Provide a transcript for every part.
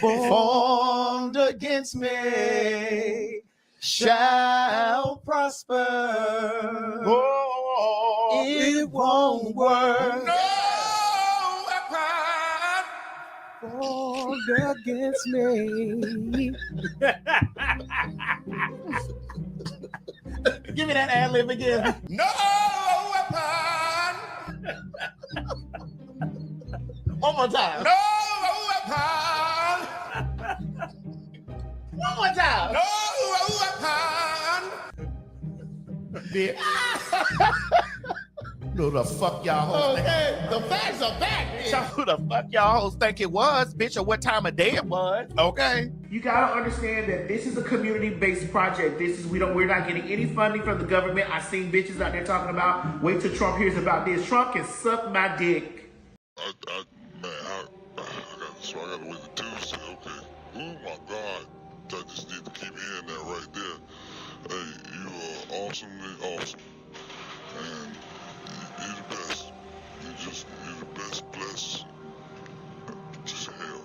formed against me shall prosper. Oh, it won't work. No weapon formed against me. Give me that ad-lib again. No weapon. One more time. No weapon. One more time. No weapon. Bitch. Who the fuck y'all hoes think? Okay, the facts are back. So who the fuck y'all hoes think it was, bitch, or what time of day it was? Okay. You gotta understand that this is a community-based project. We're not getting any funding from the government. I seen bitches out there talking about, wait till Trump hears about this. Trump can suck my dick. I got to wait till Tuesday. Okay. Oh my God. I just need to keep hearing that right there. Hey, you are awesomely awesome. And you're the best. You're the best. Bless. Just hell.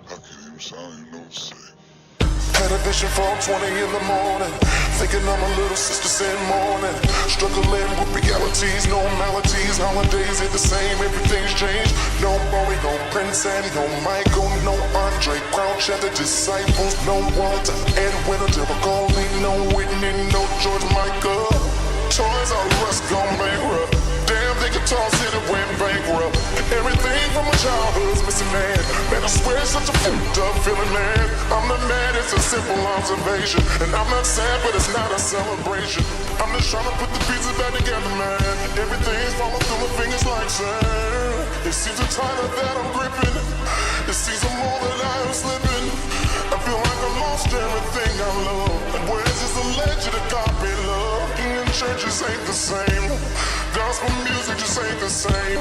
I can't even sound, you know what to say. Had a vision for 20 in the morning, thinking of my little sister said morning. Struggling with realities, no maladies, holidays ain't the same, everything's changed. No Bowie, no Prince, and no Michael, no Andre Crouch and the Disciples, no Walter, Edwin, or Derek Coley, no Whitney, no George Michael. Toys R Us gone bankrupt. Damn, the Guitar City went bankrupt. Everything from my childhood's missing, man. Man, I swear it's such a fucked up feeling, man. I'm not mad, it's a simple observation. And I'm not sad, but it's not a celebration. I'm just trying to put the pieces back together, man. Everything's falling through my fingers like sand. It seems a tighter that I'm gripping. It seems more that I am slipping. I feel like I lost everything I love. Where's this alleged agape love? In churches ain't the same. Gospel music just ain't the same.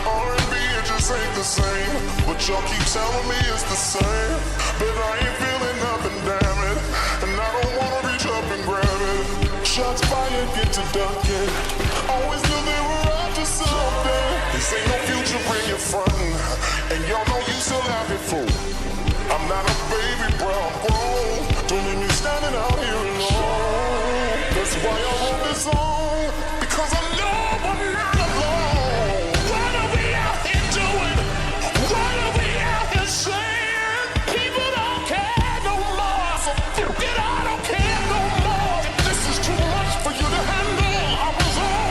R&B it just ain't the same. But y'all keep telling me it's the same. But I ain't feeling nothing, damn it. And I don't wanna reach up and grab it. Shots fired, get to ducking. Always knew they were up to something. This ain't no future, bring it frontin'. And y'all know you still have it, fool. I'm not a baby, bro, I'm grown. Don't leave me standing out here alone. That's why I wrote this song. Because I know I'm not alone. What are we out here doing? What are we out here saying? People don't care no more. So fuck it, I don't care no more. If this is too much for you to handle, I was on.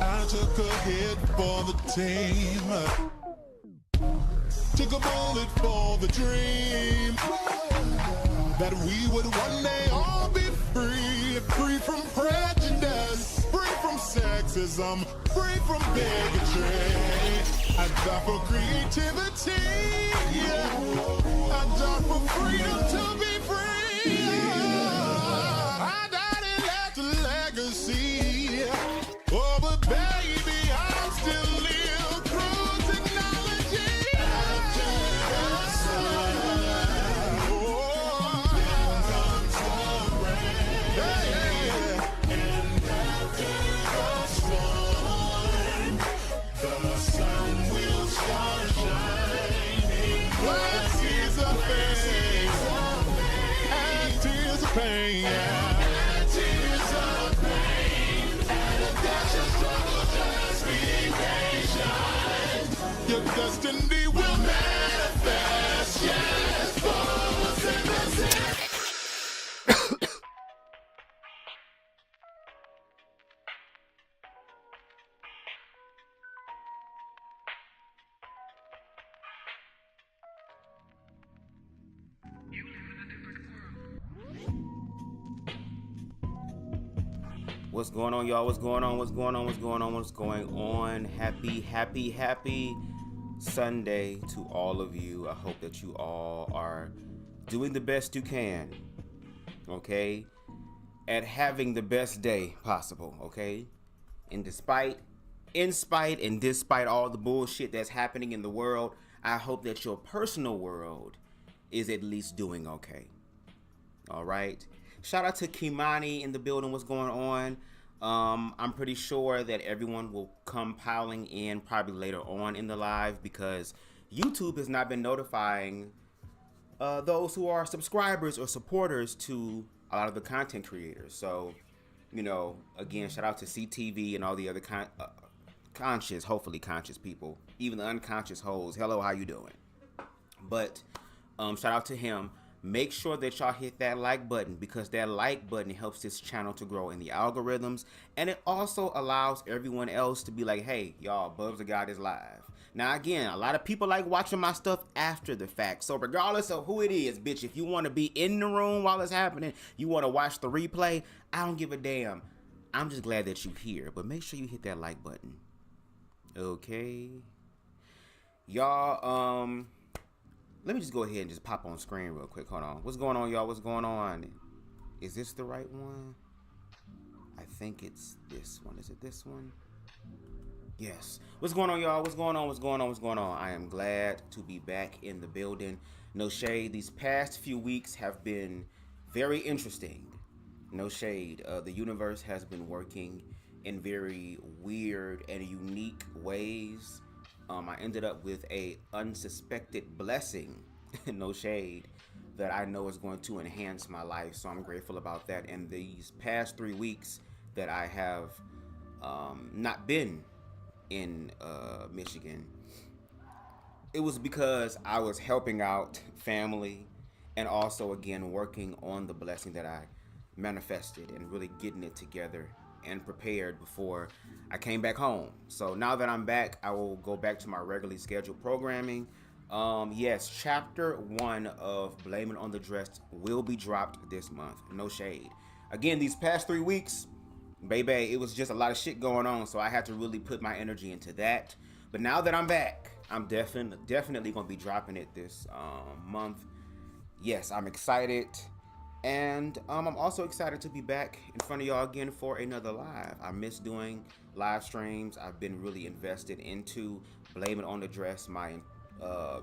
I took a hit for the team. Took a bullet for the dream that we would one day all be free, free from prejudice, free from sexism, free from bigotry. I die for creativity, I die for freedom to be free. I died and left a legacy. Oh, but baby, I still live through technology. After the sun, then comes the rain. And after the storm, the sun will start shining. Glass is a pain, and tears of pain, and tears of pain, and a dash of struggle. Just be patient. Your destiny will manifest. Yes, photosynthesis. What's going on, y'all? What's going on? What's going on? What's going on? What's going on? Happy Sunday to all of you. I hope that you all are doing the best you can, okay? At having the best day possible, okay? And despite all the bullshit that's happening in the world, I hope that your personal world is at least doing okay. All right? Shout out to Kimani in the building. What's going on? I'm pretty sure that everyone will come piling in probably later on in the live because YouTube has not been notifying those who are subscribers or supporters to a lot of the content creators. So, you know, again, shout out to CTV and all the other hopefully conscious people, even the unconscious hoes. Hello, how you doing? But shout out to him. Make sure that y'all hit that like button because that like button helps this channel to grow in the algorithms, and it also allows everyone else to be like, hey, y'all, BubzDaGawd is live. Now, again, a lot of people like watching my stuff after the fact, so regardless of who it is, bitch, if you want to be in the room while it's happening, you want to watch the replay, I don't give a damn. I'm just glad that you're here, but make sure you hit that like button. Okay. Y'all, let me just go ahead and just pop on screen real quick. Hold on. What's going on, y'all? What's going on? Is this the right one? I think it's this one. Is it this one? Yes. What's going on, y'all? What's going on? What's going on? What's going on? I am glad to be back in the building. No shade. These past few weeks have been very interesting. No shade. The universe has been working in very weird and unique ways. I ended up with a unsuspected blessing, no shade, that I know is going to enhance my life. So I'm grateful about that. And these past 3 weeks that I have not been in Michigan, it was because I was helping out family and also, again, working on the blessing that I manifested and really getting it together and prepared before I came back home. So now that I'm back, I will go back to my regularly scheduled programming. Yes, chapter 1 of Blame It on the Dress will be dropped this month. No shade. Again, these past 3 weeks, baby, it was just a lot of shit going on, so I had to really put my energy into that. But now that I'm back, I'm definitely gonna be dropping it this month. Yes, I'm excited. And I'm also excited to be back in front of y'all again for another live. I miss doing live streams. I've been really invested into Blame It on the Dress, my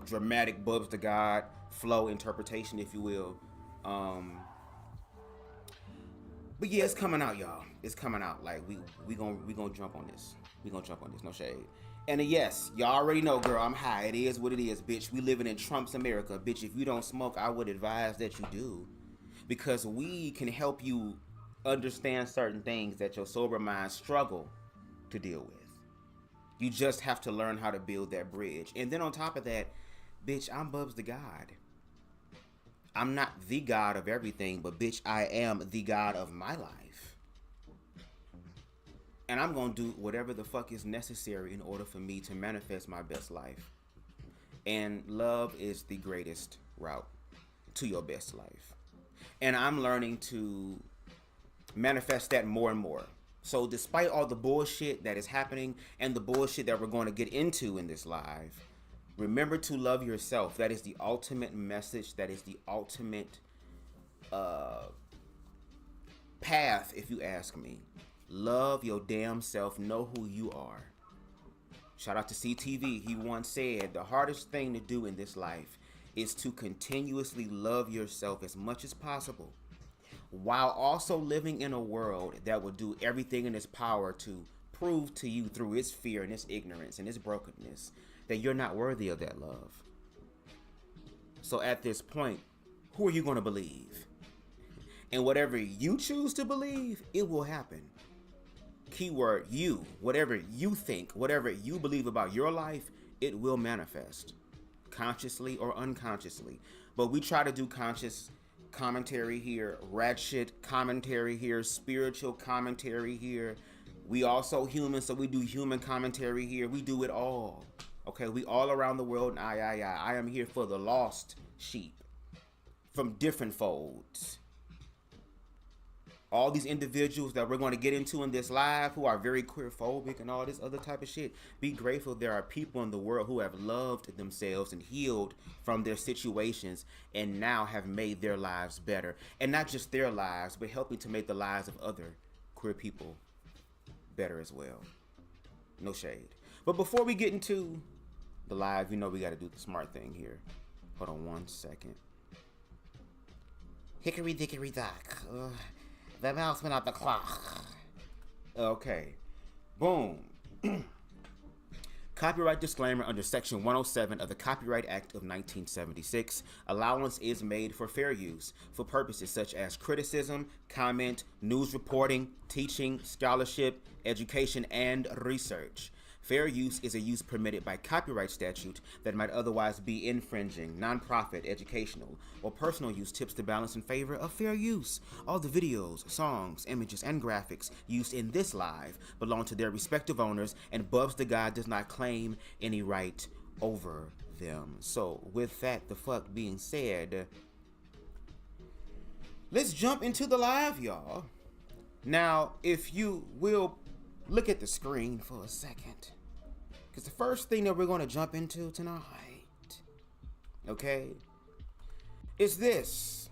dramatic BubzDaGawd flow interpretation, if you will. But yeah, it's coming out, y'all. It's coming out. Like we gonna jump on this. We gonna jump on this. No shade. And yes, y'all already know, girl. I'm high. It is what it is, bitch. We living in Trump's America, bitch. If you don't smoke, I would advise that you do, because we can help you understand certain things that your sober mind struggle to deal with. You just have to learn how to build that bridge. And then on top of that, bitch, I'm BubzDaGawd. I'm not the God of everything, but bitch, I am the God of my life. And I'm gonna do whatever the fuck is necessary in order for me to manifest my best life. And love is the greatest route to your best life. And I'm learning to manifest that more and more. So despite all the bullshit that is happening and the bullshit that we're going to get into in this live, remember to love yourself. That is the ultimate message. That is the ultimate path, if you ask me. Love your damn self. Know who you are. Shout out to CTV. He once said, the hardest thing to do in this life is to continuously love yourself as much as possible, while also living in a world that will do everything in its power to prove to you through its fear and its ignorance and its brokenness that you're not worthy of that love. So at this point, who are you going to believe? And whatever you choose to believe, it will happen. Keyword you. Whatever you think, whatever you believe about your life, it will manifest, consciously or unconsciously. But we try to do conscious commentary here, ratchet commentary here, spiritual commentary here. We also human, so we do human commentary here. We do it all. Okay, we all around the world, and I am here for the lost sheep from different folds. All these individuals that we're going to get into in this live who are very queerphobic and all this other type of shit, be grateful there are people in the world who have loved themselves and healed from their situations and now have made their lives better. And not just their lives, but helping to make the lives of other queer people better as well. No shade. But before we get into the live, you know we got to do the smart thing here. Hold on one second. Hickory dickory dock. The mouse went out the clock. Okay. Boom. Copyright disclaimer under Section 107 of the Copyright Act of 1976. Allowance is made for fair use for purposes such as criticism, comment, news reporting, teaching, scholarship, education, and research. Fair use is a use permitted by copyright statute that might otherwise be infringing. Non-profit, educational, or personal use tips the balance in favor of fair use. All the videos, songs, images, and graphics used in this live belong to their respective owners, and BubzDaGawd does not claim any right over them. So, with that the fuck being said, let's jump into the live, y'all. Now, if you will look at the screen for a second, because the first thing that we're going to jump into tonight, okay, is this.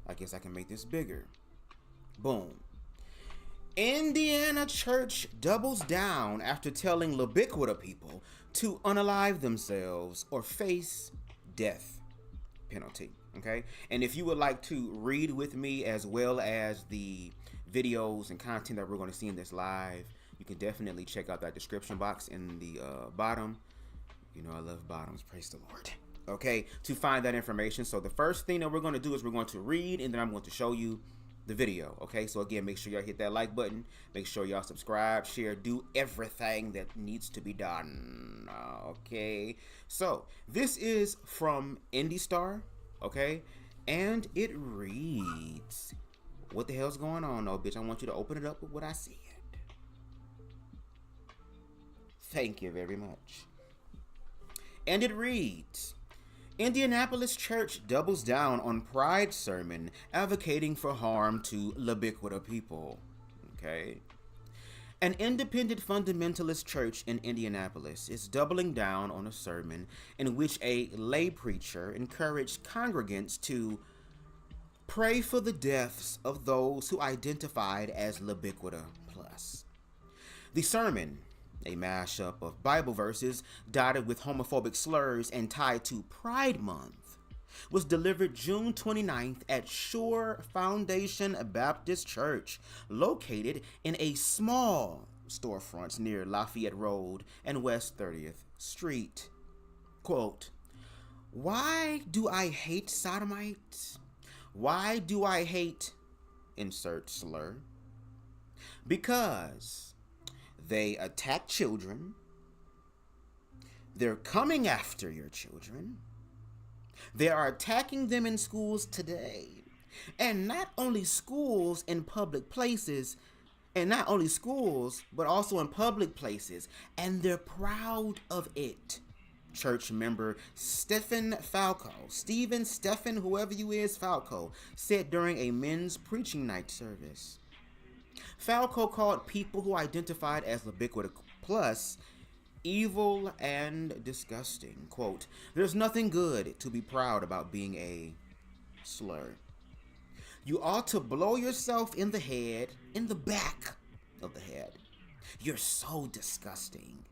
I guess I can make this bigger. Boom. Indiana church doubles down after telling Labiquita people to unalive themselves or face death penalty, okay? And if you would like to read with me as well as the videos and content that we're going to see in this live, you can definitely check out that description box in the bottom. You know I love bottoms, praise the Lord. Okay, to find that information. So the first thing that we're going to do is we're going to read, and then I'm going to show you the video. Okay, so again, make sure y'all hit that like button. Make sure y'all subscribe, share, do everything that needs to be done. Okay, so this is from IndyStar, okay, and it reads, what the hell's going on? Oh, bitch, I want you to open it up with what I said. Thank you very much. And it reads, Indianapolis church doubles down on pride sermon advocating for harm to Labiquita people. Okay. An independent fundamentalist church in Indianapolis is doubling down on a sermon in which a lay preacher encouraged congregants to pray for the deaths of those who identified as Labiquita plus. The sermon, a mashup of Bible verses dotted with homophobic slurs and tied to Pride Month, was delivered June 29th at Shore Foundation Baptist Church, located in a small storefront near Lafayette Road and West 30th Street. Quote, "Why do I hate sodomites? Why do I hate," insert slur, "because they attack children, they're coming after your children, they are attacking them in schools today, and not only schools in public places, and not only schools, but also in public places, and they're proud of it." Church member Stephen, whoever you is, Falco, said during a men's preaching night service. Falco called people who identified as Libiquity Plus evil and disgusting. Quote, "There's nothing good to be proud about being a slur. You ought to blow yourself in the head, in the back of the head. You're so disgusting,"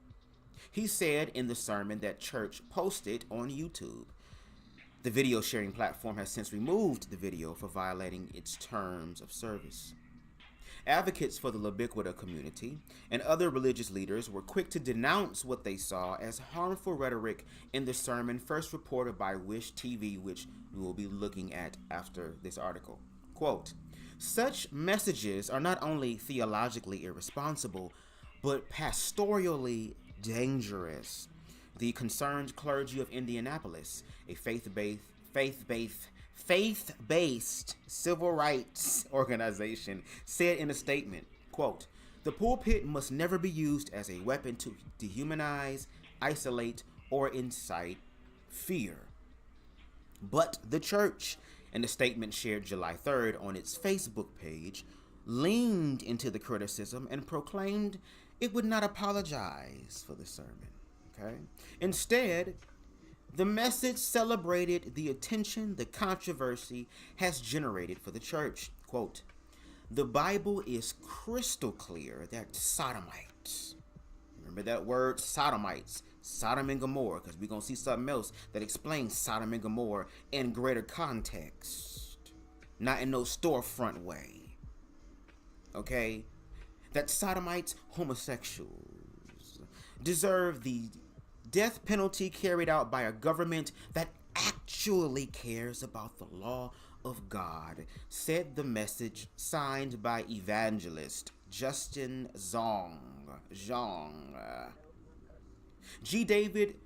he said in the sermon that church posted on YouTube. The video sharing platform has since removed the video for violating its terms of service. Advocates for the Libiquity community and other religious leaders were quick to denounce what they saw as harmful rhetoric in the sermon first reported by Wish TV, which we will be looking at after this article. Quote, "Such messages are not only theologically irresponsible, but pastorally dangerous." The Concerned Clergy of Indianapolis, a faith-based civil rights organization, said in a statement, quote, "The pulpit must never be used as a weapon to dehumanize, isolate, or incite fear." But the church, in a statement shared July 3rd on its Facebook page, leaned into the criticism and proclaimed it would not apologize for the sermon. Okay? Instead, the message celebrated the attention the controversy has generated for the church. Quote, "The Bible is crystal clear that sodomites," remember that word, sodomites, Sodom and Gomorrah, because we're going to see something else that explains Sodom and Gomorrah in greater context, not in no storefront way. Okay? That sodomites, homosexuals, deserve the death penalty carried out by a government that actually cares about the law of God, said the message signed by evangelist Justin Zhang. G. David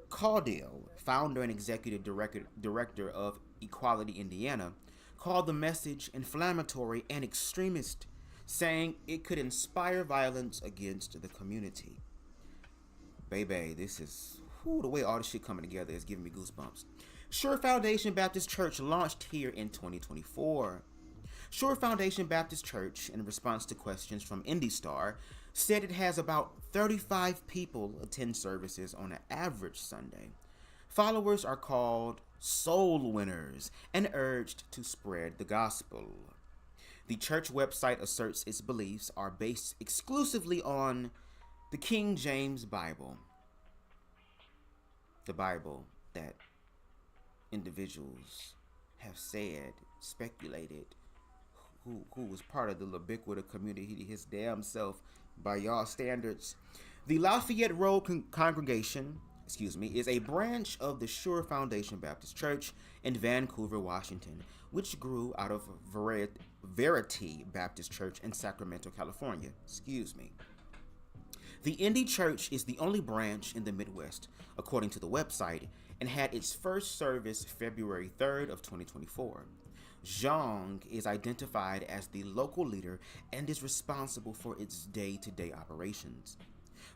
Caudill, founder and executive director of Equality Indiana, called the message inflammatory and extremist, saying it could inspire violence against the community. Baby, this is, the way all this shit coming together is giving me goosebumps. Shore Foundation Baptist Church launched here in 2024. Shore Foundation Baptist Church, in response to questions from IndyStar, said it has about 35 people attend services on an average Sunday. Followers are called soul winners and urged to spread the gospel. The church website asserts its beliefs are based exclusively on the King James Bible, the Bible that individuals have said, speculated, who was part of the Libiquity community, his damn self, by y'all standards. The Lafayette Road congregation, is a branch of the Shore Foundation Baptist Church in Vancouver, Washington, which grew out of Verity Baptist Church in Sacramento, California. The Indy Church is the only branch in the Midwest, according to the website, and had its first service February 3rd of 2024. Zhang is identified as the local leader and is responsible for its day-to-day operations.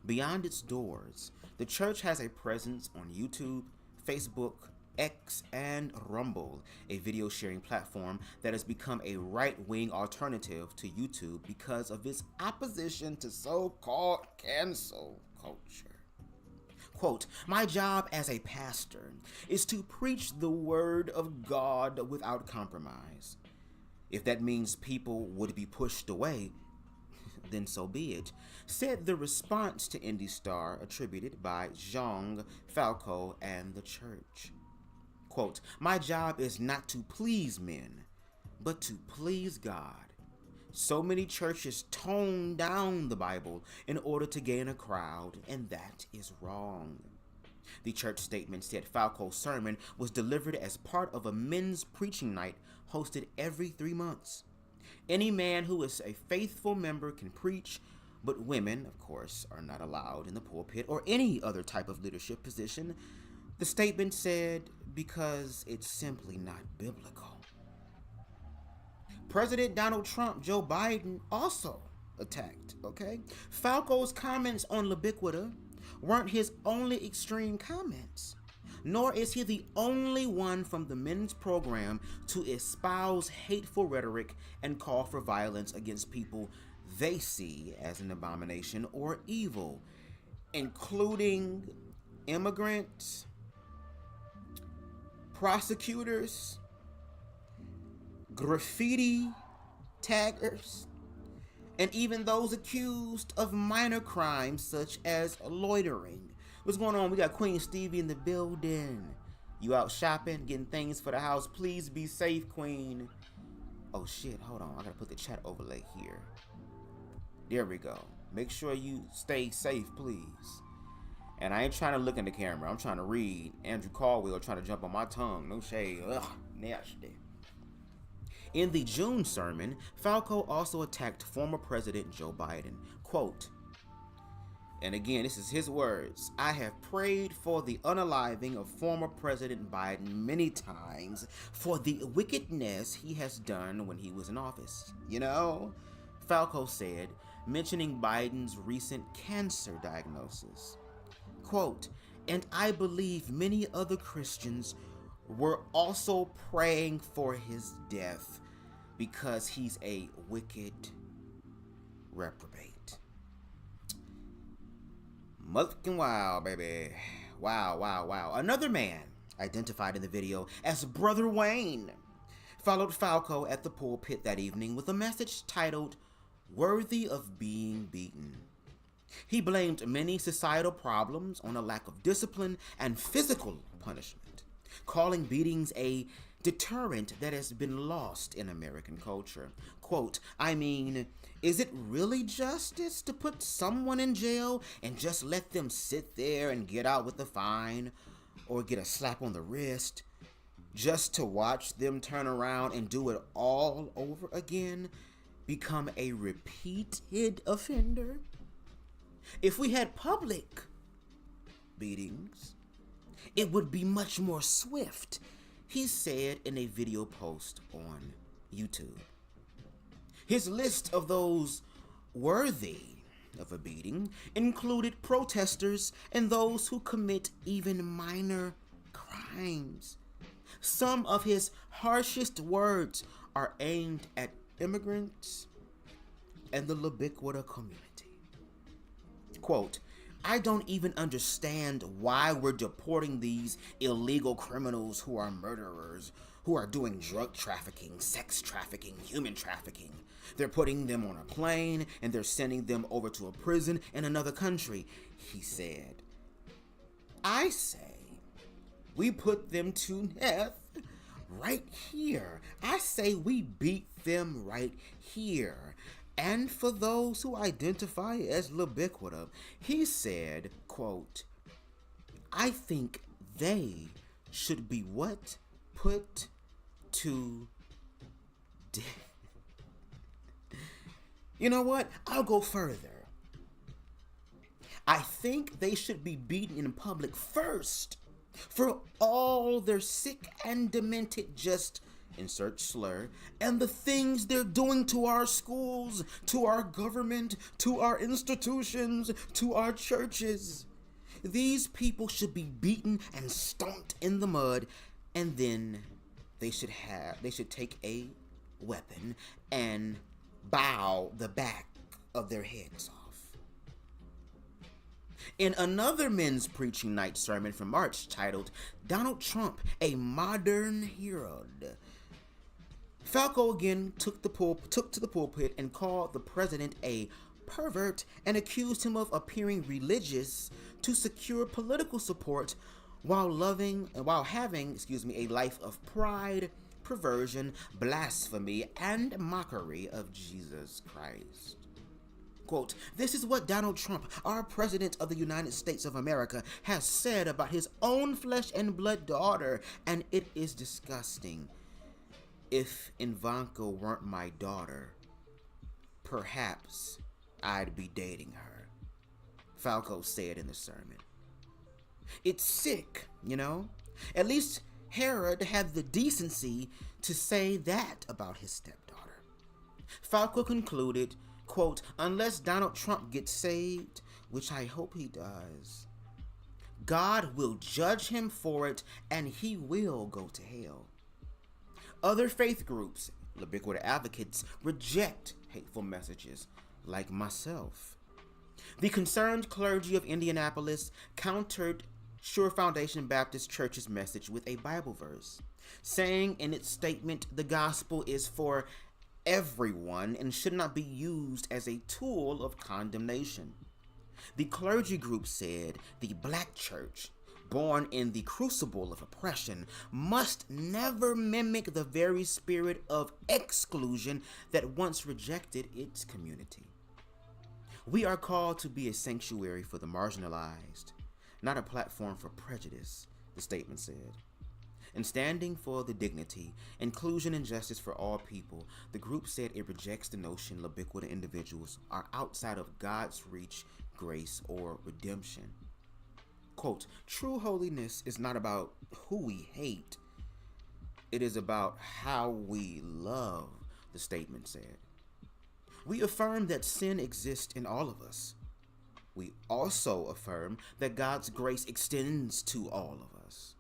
Beyond its doors, the church has a presence on YouTube, Facebook, X, and Rumble, a video sharing platform that has become a right-wing alternative to YouTube because of its opposition to so-called cancel culture. Quote, "My job as a pastor is to preach the word of God without compromise. If that means people would be pushed away, then so be it," said the response to IndyStar attributed by Zhang, Falco, and the church. Quote, "My job is not to please men, but to please God. So many churches tone down the Bible in order to gain a crowd, and that is wrong." The church statement said Falco's sermon was delivered as part of a men's preaching night hosted every 3 months. Any man who is a faithful member can preach, but women, of course, are not allowed in the pulpit or any other type of leadership position. The statement said because it's simply not biblical. President Donald Trump, Joe Biden also attacked, okay? Falco's comments on Libiquita weren't his only extreme comments, nor is he the only one from the men's program to espouse hateful rhetoric and call for violence against people they see as an abomination or evil, including immigrants, prosecutors, graffiti taggers, and even those accused of minor crimes such as loitering. What's going on? We got Queen Stevie in the building. You out shopping, getting things for the house. Please be safe, Queen. Oh shit, hold on. I gotta put the chat overlay here. There we go. Make sure you stay safe, please. And I ain't trying to look in the camera. I'm trying to read. Andrew Caldwell trying to jump on my tongue. No shade. Ugh, nasty. In the June sermon, Falco also attacked former President Joe Biden. Quote, and again, this is his words, "I have prayed for the unaliving of former President Biden many times for the wickedness he has done when he was in office. You know," Falco said, mentioning Biden's recent cancer diagnosis. Quote, "And I believe many other Christians were also praying for his death because he's a wicked reprobate." Motherfucking wow, baby. Wow, wow, wow. Another man, identified in the video as Brother Wayne, followed Falco at the pulpit that evening with a message titled, "Worthy of Being Beaten." He blamed many societal problems on a lack of discipline and physical punishment, calling beatings a deterrent that has been lost in American culture. Quote, "I mean, is it really justice to put someone in jail and just let them sit there and get out with a fine or get a slap on the wrist just to watch them turn around and do it all over again, become a repeated offender? If we had public beatings, it would be much more swift," he said in a video post on YouTube. His list of those worthy of a beating included protesters and those who commit even minor crimes. Some of his harshest words are aimed at immigrants and the Libiquita community. Quote, "I don't even understand why we're deporting these illegal criminals who are murderers, who are doing drug trafficking, sex trafficking, human trafficking. They're putting them on a plane and they're sending them over to a prison in another country," he said. "I say we put them to death right here. I say we beat them right here. And for those who identify as Libiquita," he said, quote, "I think they should be what? Put to death." You know what? I'll go further. I think they should be beaten in public first for all their sick and demented just insert slur, and the things they're doing to our schools, to our government, to our institutions, to our churches. These people should be beaten and stomped in the mud, and then they should take a weapon and bow the back of their heads off. In another men's preaching night sermon from March titled "Donald Trump, a Modern Hero," Falco again took to the pulpit and called the president a pervert and accused him of appearing religious to secure political support while having, a life of pride, perversion, blasphemy, and mockery of Jesus Christ. Quote, "This is what Donald Trump, our President of the United States of America, has said about his own flesh and blood daughter, and it is disgusting. If Ivanka weren't my daughter, perhaps I'd be dating her," Falco said in the sermon. It's sick, you know? At least Herod had the decency to say that about his stepdaughter. Falco concluded, quote, "Unless Donald Trump gets saved, which I hope he does, God will judge him for it and he will go to hell." Other faith groups, ubiquitous advocates, reject hateful messages, like myself. The Concerned Clergy of Indianapolis countered Sure Foundation Baptist Church's message with a Bible verse, saying in its statement, the gospel is for everyone and should not be used as a tool of condemnation. The clergy group said the black church, born in the crucible of oppression, must never mimic the very spirit of exclusion that once rejected its community. "We are called to be a sanctuary for the marginalized, not a platform for prejudice," the statement said. In standing for the dignity, inclusion, and justice for all people, the group said it rejects the notion ubiquitous individuals are outside of God's reach, grace, or redemption. Quote, "True holiness is not about who we hate. It is about how we love," the statement said. "We affirm that sin exists in all of us. We also affirm that God's grace extends to all of us.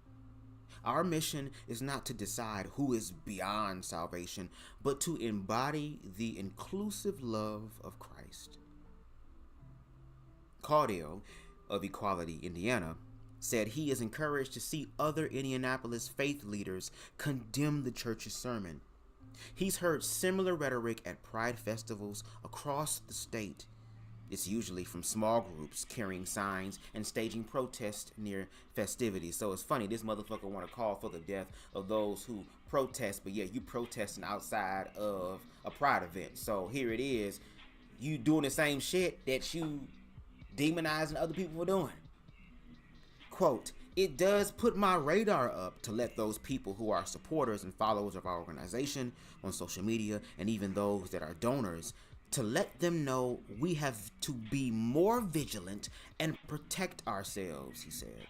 Our mission is not to decide who is beyond salvation, but to embody the inclusive love of Christ." Caudill of Equality, Indiana, said he is encouraged to see other Indianapolis faith leaders condemn the church's sermon. He's heard similar rhetoric at pride festivals across the state. It's usually from small groups carrying signs and staging protests near festivities. So it's funny, this motherfucker want to call for the death of those who protest, but yeah, you protesting outside of a pride event. So here it is, you doing the same shit that you demonizing other people for doing. Quote, "It does put my radar up to let those people who are supporters and followers of our organization on social media, and even those that are donors, to let them know we have to be more vigilant and protect ourselves," he said.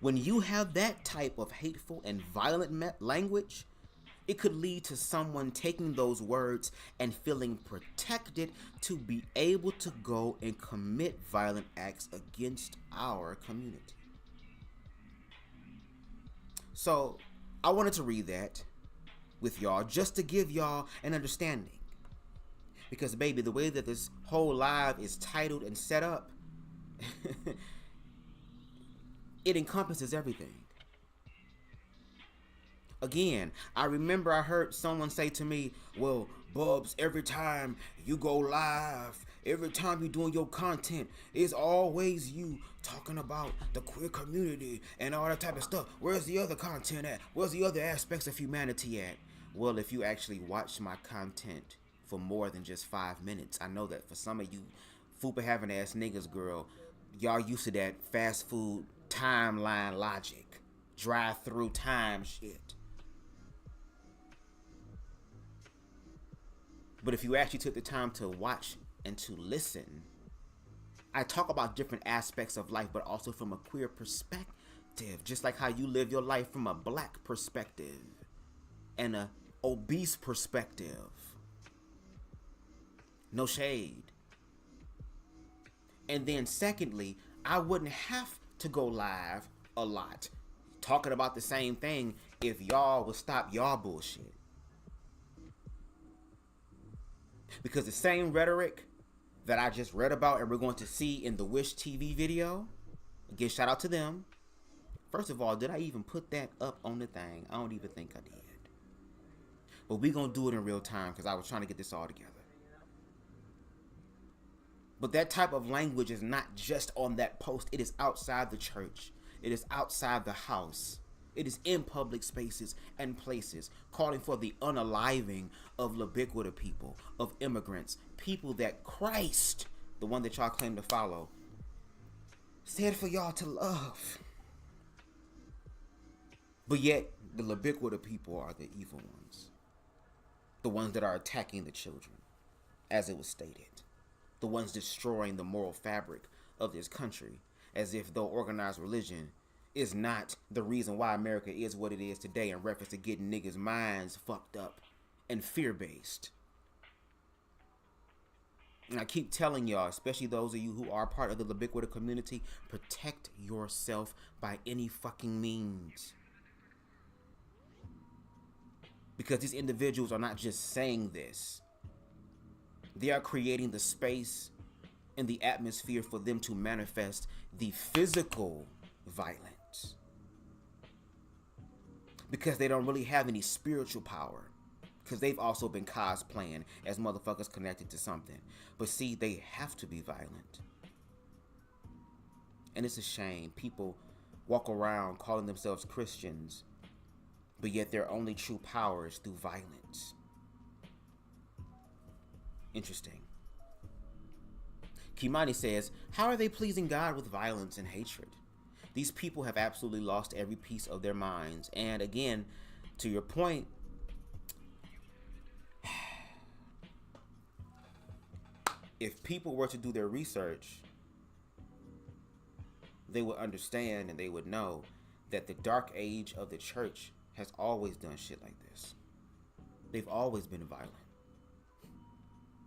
When you have that type of hateful and violent language, it could lead to someone taking those words and feeling protected to be able to go and commit violent acts against our community. So I wanted to read that with y'all just to give y'all an understanding. Because, baby, the way that this whole live is titled and set up, it encompasses everything. Again, I remember I heard someone say to me, "Well, Bubs, every time you go live, every time you're doing your content, it's always you talking about the queer community and all that type of stuff. Where's the other content at? Where's the other aspects of humanity at?" Well, if you actually watch my content for more than just 5 minutes, I know that for some of you fupa having ass niggas, girl, y'all used to that fast food timeline logic, drive through time shit. But if you actually took the time to watch and to listen, I talk about different aspects of life, but also from a queer perspective, just like how you live your life from a black perspective and a obese perspective. No shade. And then secondly, I wouldn't have to go live a lot talking about the same thing if y'all would stop y'all bullshit. Because the same rhetoric that I just read about and we're going to see in the Wish TV video, again, shout out to them. First of all, did I even put that up on the thing? I don't even think I did. But we're going to do it in real time because I was trying to get this all together. But that type of language is not just on that post. It is outside the church. It is outside the house. It is in public spaces and places, calling for the unaliving of Labiquita people, of immigrants, people that Christ, the one that y'all claim to follow, said for y'all to love. But yet, the Labiquita people are the evil ones. The ones that are attacking the children, as it was stated. The ones destroying the moral fabric of this country, as if though organized religion is not the reason why America is what it is today in reference to getting niggas' minds fucked up and fear-based. And I keep telling y'all, especially those of you who are part of the Labiquita community, protect yourself by any fucking means. Because these individuals are not just saying this. They are creating the space and the atmosphere for them to manifest the physical violence. Because they don't really have any spiritual power. Because they've also been cosplaying as motherfuckers connected to something. But see, they have to be violent. And it's a shame. People walk around calling themselves Christians, but yet their only true power is through violence. Interesting. Kimani says, how are they pleasing God with violence and hatred? These people have absolutely lost every piece of their minds. And again, to your point, if people were to do their research, they would understand and they would know that the dark age of the church has always done shit like this. They've always been violent.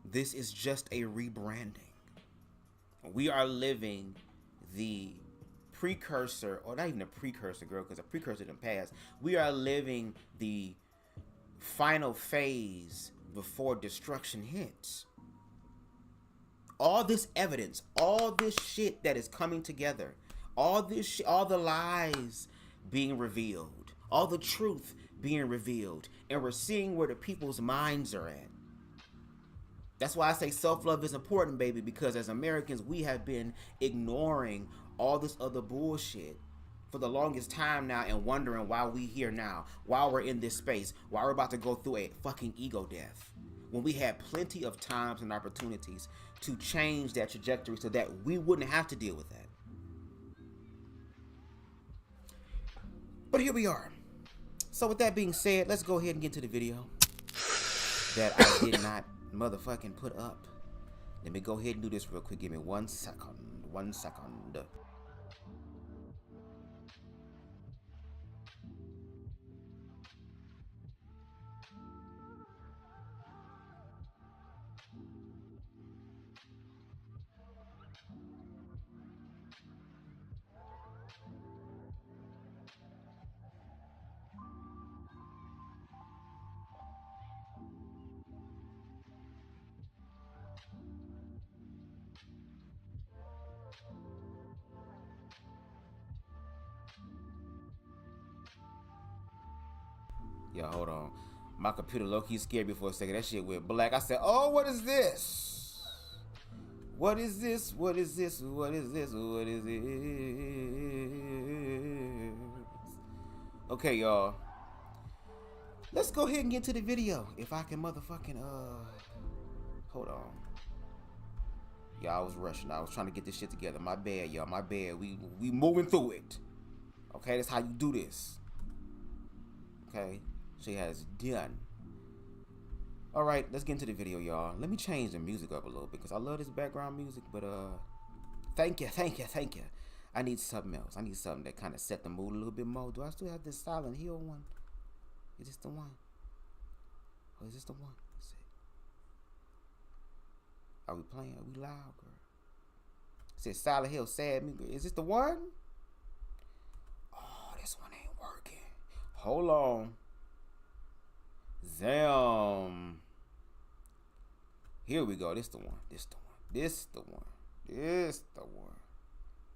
This is just a rebranding. We are living the precursor, or not even a precursor, girl, because a precursor didn't pass. We are living the final phase before destruction hits. All this evidence, all this shit that is coming together, all this shit, all the lies being revealed, all the truth being revealed, and we're seeing where the people's minds are at. That's why I say self-love is important, baby, because as Americans, we have been ignoring all this other bullshit for the longest time now and wondering why we here now, why we're in this space, why we're about to go through a fucking ego death, when we had plenty of times and opportunities to change that trajectory so that we wouldn't have to deal with that. But here we are. So with that being said, let's go ahead and get to the video that I did not motherfucking put up. Let me go ahead and do this real quick. Give me 1 second. 1 second. Yeah, hold on. My computer low-key scared me for a second. That shit went black. I said, oh, what is this? What is this? What is this? What is this? What is this? Okay, y'all. Let's go ahead and get to the video. If I can motherfucking, hold on. Y'all, I was rushing. I was trying to get this shit together. My bad, y'all. My bad. We moving through it. Okay, that's how you do this. Okay. She has done. Alright, let's get into the video, y'all. Let me change the music up a little bit because I love this background music, but thank you. I need something else. I need something that kind of set the mood a little bit more. Do I still have this Silent Hill one? Is this the one? Or is this the one? Let's see. Are we playing? Are we loud, girl? It says Silent Hill, sad me. Is this the one? Oh, this one ain't working. Hold on. Damn. Here we go. This the one. This the one. This the one. This the one.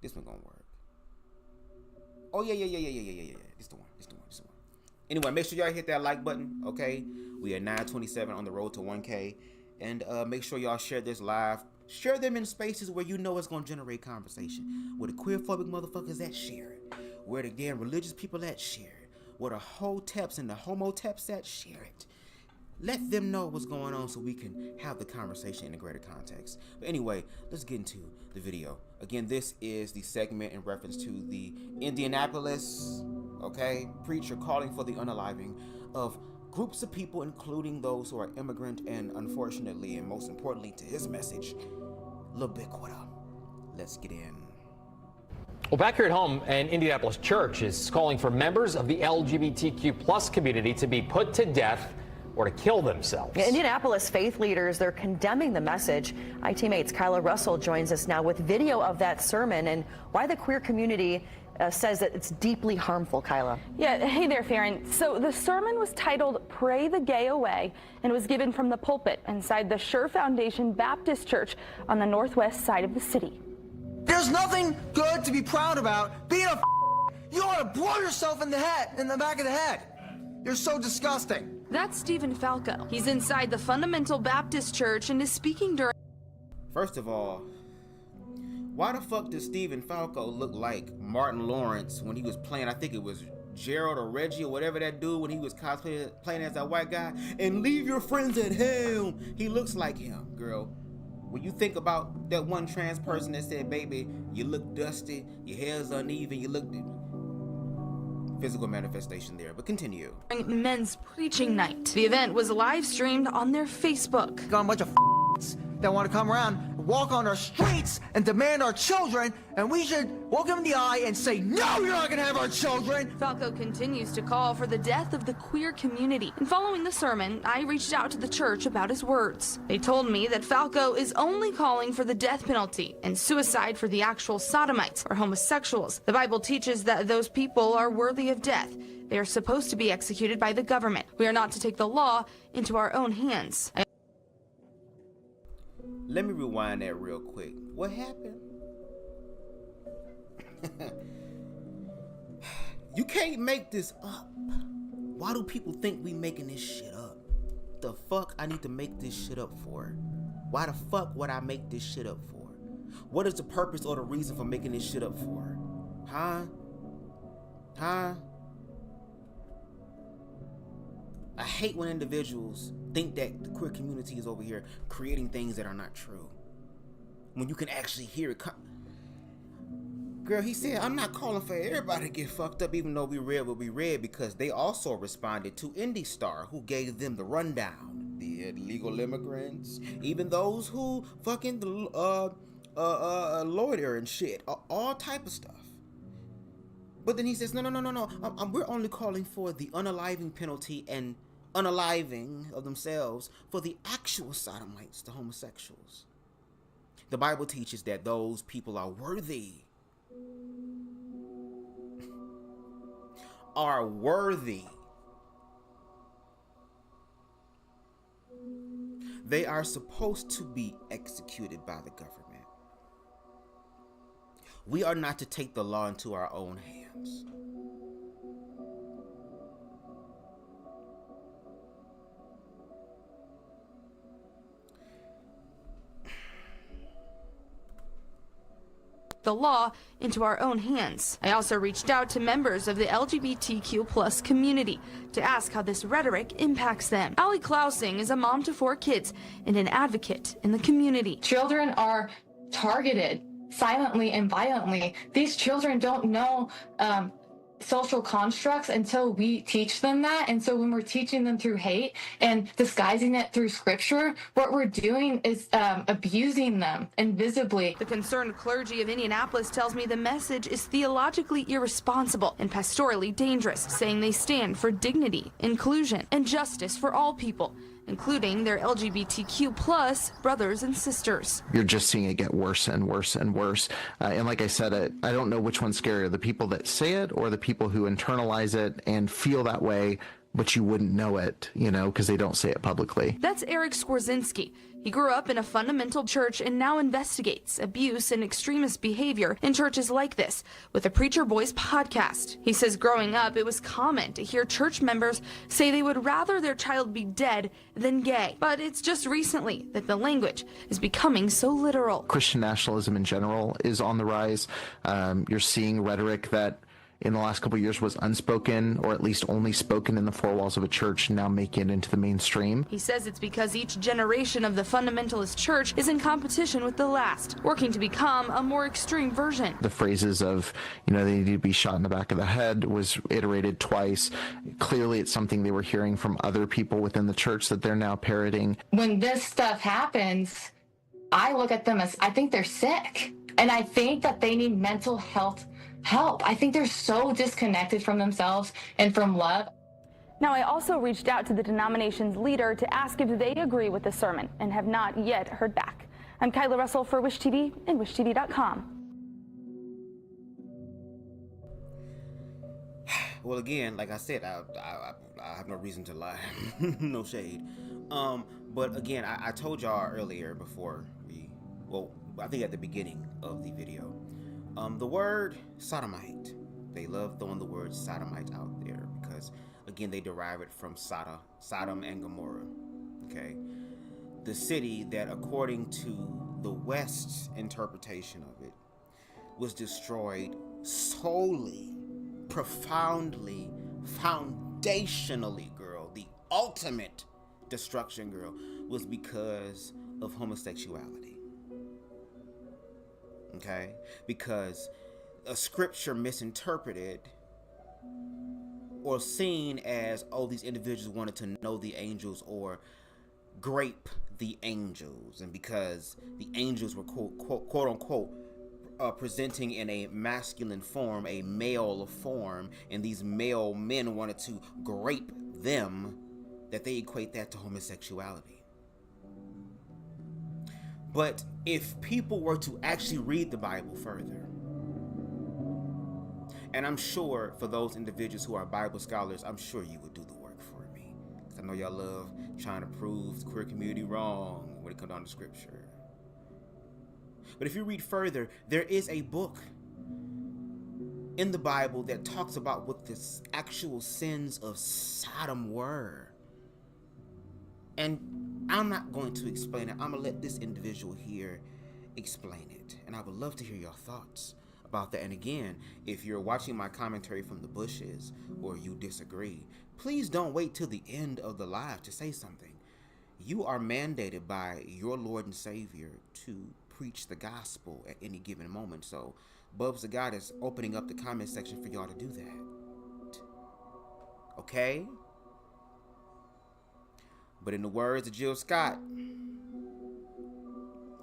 This one gonna work. Oh yeah. This the one. This the one. This the one. Anyway, make sure y'all hit that like button. Okay, we are 927 on the road to 1K, and make sure y'all share this live. Share them in spaces where you know it's gonna generate conversation. With the queerphobic motherfuckers that share it. Where the damn religious people at, share it. Where the hoteps and the homoteps at, share it. Let them know what's going on so we can have the conversation in a greater context. But anyway, let's get into the video. Again, this is the segment in reference to the Indianapolis, preacher calling for the unaliving of groups of people, including those who are immigrant and, unfortunately, and most importantly to his message, ubiquitous. Let's get in. Well, back here at home, an Indianapolis church is calling for members of the LGBTQ plus community to be put to death or to kill themselves. Indianapolis faith leaders, they're condemning the message. IT-Mate's Kyla Russell joins us now with video of that sermon and why the queer community says that it's deeply harmful. Kyla. Yeah, hey there, Farron. So the sermon was titled Pray the Gay Away and was given from the pulpit inside the Sure Foundation Baptist Church on the northwest side of the city. There's nothing good to be proud about. Being a you ought to blow yourself in the back of the head. You're so disgusting. That's Stephen Falco. He's inside the Fundamental Baptist Church and is speaking during... First of all, why the fuck does Stephen Falco look like Martin Lawrence when he was playing, I think it was Gerald or Reggie or whatever that dude when he was playing as that white guy? And leave your friends at home. He looks like him, girl. When you think about that one trans person that said, baby, you look dusty, your hair's uneven, you look... Physical manifestation there, but continue. Men's preaching night. The event was live streamed on their Facebook. Got a bunch of that want to come around, walk on our streets, and demand our children, and we should look them in the eye and say, no, you're not going to have our children. Falco continues to call for the death of the queer community. And following the sermon, I reached out to the church about his words. They told me that Falco is only calling for the death penalty and suicide for the actual sodomites or homosexuals. The Bible teaches that those people are worthy of death. They are supposed to be executed by the government. We are not to take the law into our own hands. Let me rewind that real quick. What happened? You can't make this up. Why do people think we making this shit up? The fuck I need to make this shit up for? Why the fuck would I make this shit up for? What is the purpose or the reason for making this shit up for? Huh? I hate when individuals think that the queer community is over here creating things that are not true. When you can actually hear it come. Girl, he said, I'm not calling for everybody to get fucked up, even though we read what we read, because they also responded to Indie Star, who gave them the rundown. The illegal immigrants, even those who fucking loiter and shit, all type of stuff. But then he says, no. We're only calling for the unaliving penalty and unaliving of themselves for the actual sodomites, the homosexuals. The Bible teaches that those people are worthy. Are worthy. They are supposed to be executed by the government. We are not to take the law into our own hands. The law into our own hands. I also reached out to members of the LGBTQ plus community to ask how this rhetoric impacts them. Allie Klausing is a mom to 4 kids and an advocate in the community. Children are targeted silently and violently. These children don't know social constructs until we teach them that. And so when we're teaching them through hate and disguising it through scripture, what we're doing is abusing them invisibly. The concerned clergy of Indianapolis tells me the message is theologically irresponsible and pastorally dangerous, saying they stand for dignity, inclusion, and justice for all people, including their LGBTQ plus brothers and sisters. You're just seeing it get worse and worse and worse. And like I said, I don't know which one's scarier, the people that say it or the people who internalize it and feel that way, but you wouldn't know it, because they don't say it publicly. That's Eric Skwarczynski. He grew up in a fundamental church and now investigates abuse and extremist behavior in churches like this with the Preacher Boys podcast. He says growing up, it was common to hear church members say they would rather their child be dead than gay. But it's just recently that the language is becoming so literal. Christian nationalism in general is on the rise. You're seeing rhetoric that in the last couple of years was unspoken, or at least only spoken in the four walls of a church, now make it into the mainstream. He says it's because each generation of the fundamentalist church is in competition with the last, working to become a more extreme version. The phrases of, you know, they need to be shot in the back of the head was iterated twice. Clearly it's something they were hearing from other people within the church that they're now parroting. When this stuff happens, I look at them as, I think they're sick. And I think that they need mental health help. I think they're so disconnected from themselves and from love. Now, I also reached out to the denomination's leader to ask if they agree with the sermon and have not yet heard back. I'm Kyla Russell for Wish TV and WishTV.com. Well, again, like I said, I have no reason to lie. No shade. But again, I told y'all earlier before I think at the beginning of the video, the word sodomite, they love throwing the word sodomite out there because, again, they derive it from Sodom and Gomorrah, okay? The city that, according to the West's interpretation of it, was destroyed solely, profoundly, foundationally, girl, the ultimate destruction, girl, was because of homosexuality. Okay, because a scripture misinterpreted or seen as, oh, these individuals wanted to know the angels or grape the angels, and because the angels were quote unquote presenting in a masculine form, a male form, and these male men wanted to grape them, that they equate that to homosexuality. But if people were to actually read the Bible further, and I'm sure for those individuals who are Bible scholars, I'm sure you would do the work for me. Because I know y'all love trying to prove the queer community wrong when it comes down to scripture. But if you read further, there is a book in the Bible that talks about what the actual sins of Sodom were. And I'm not going to explain it. I'm going to let this individual here explain it. And I would love to hear your thoughts about that. And again, if you're watching my commentary from the bushes or you disagree, please don't wait till the end of the live to say something. You are mandated by your Lord and Savior to preach the gospel at any given moment. So BubzDaGawd is opening up the comment section for y'all to do that. Okay? But in the words of Jill Scott,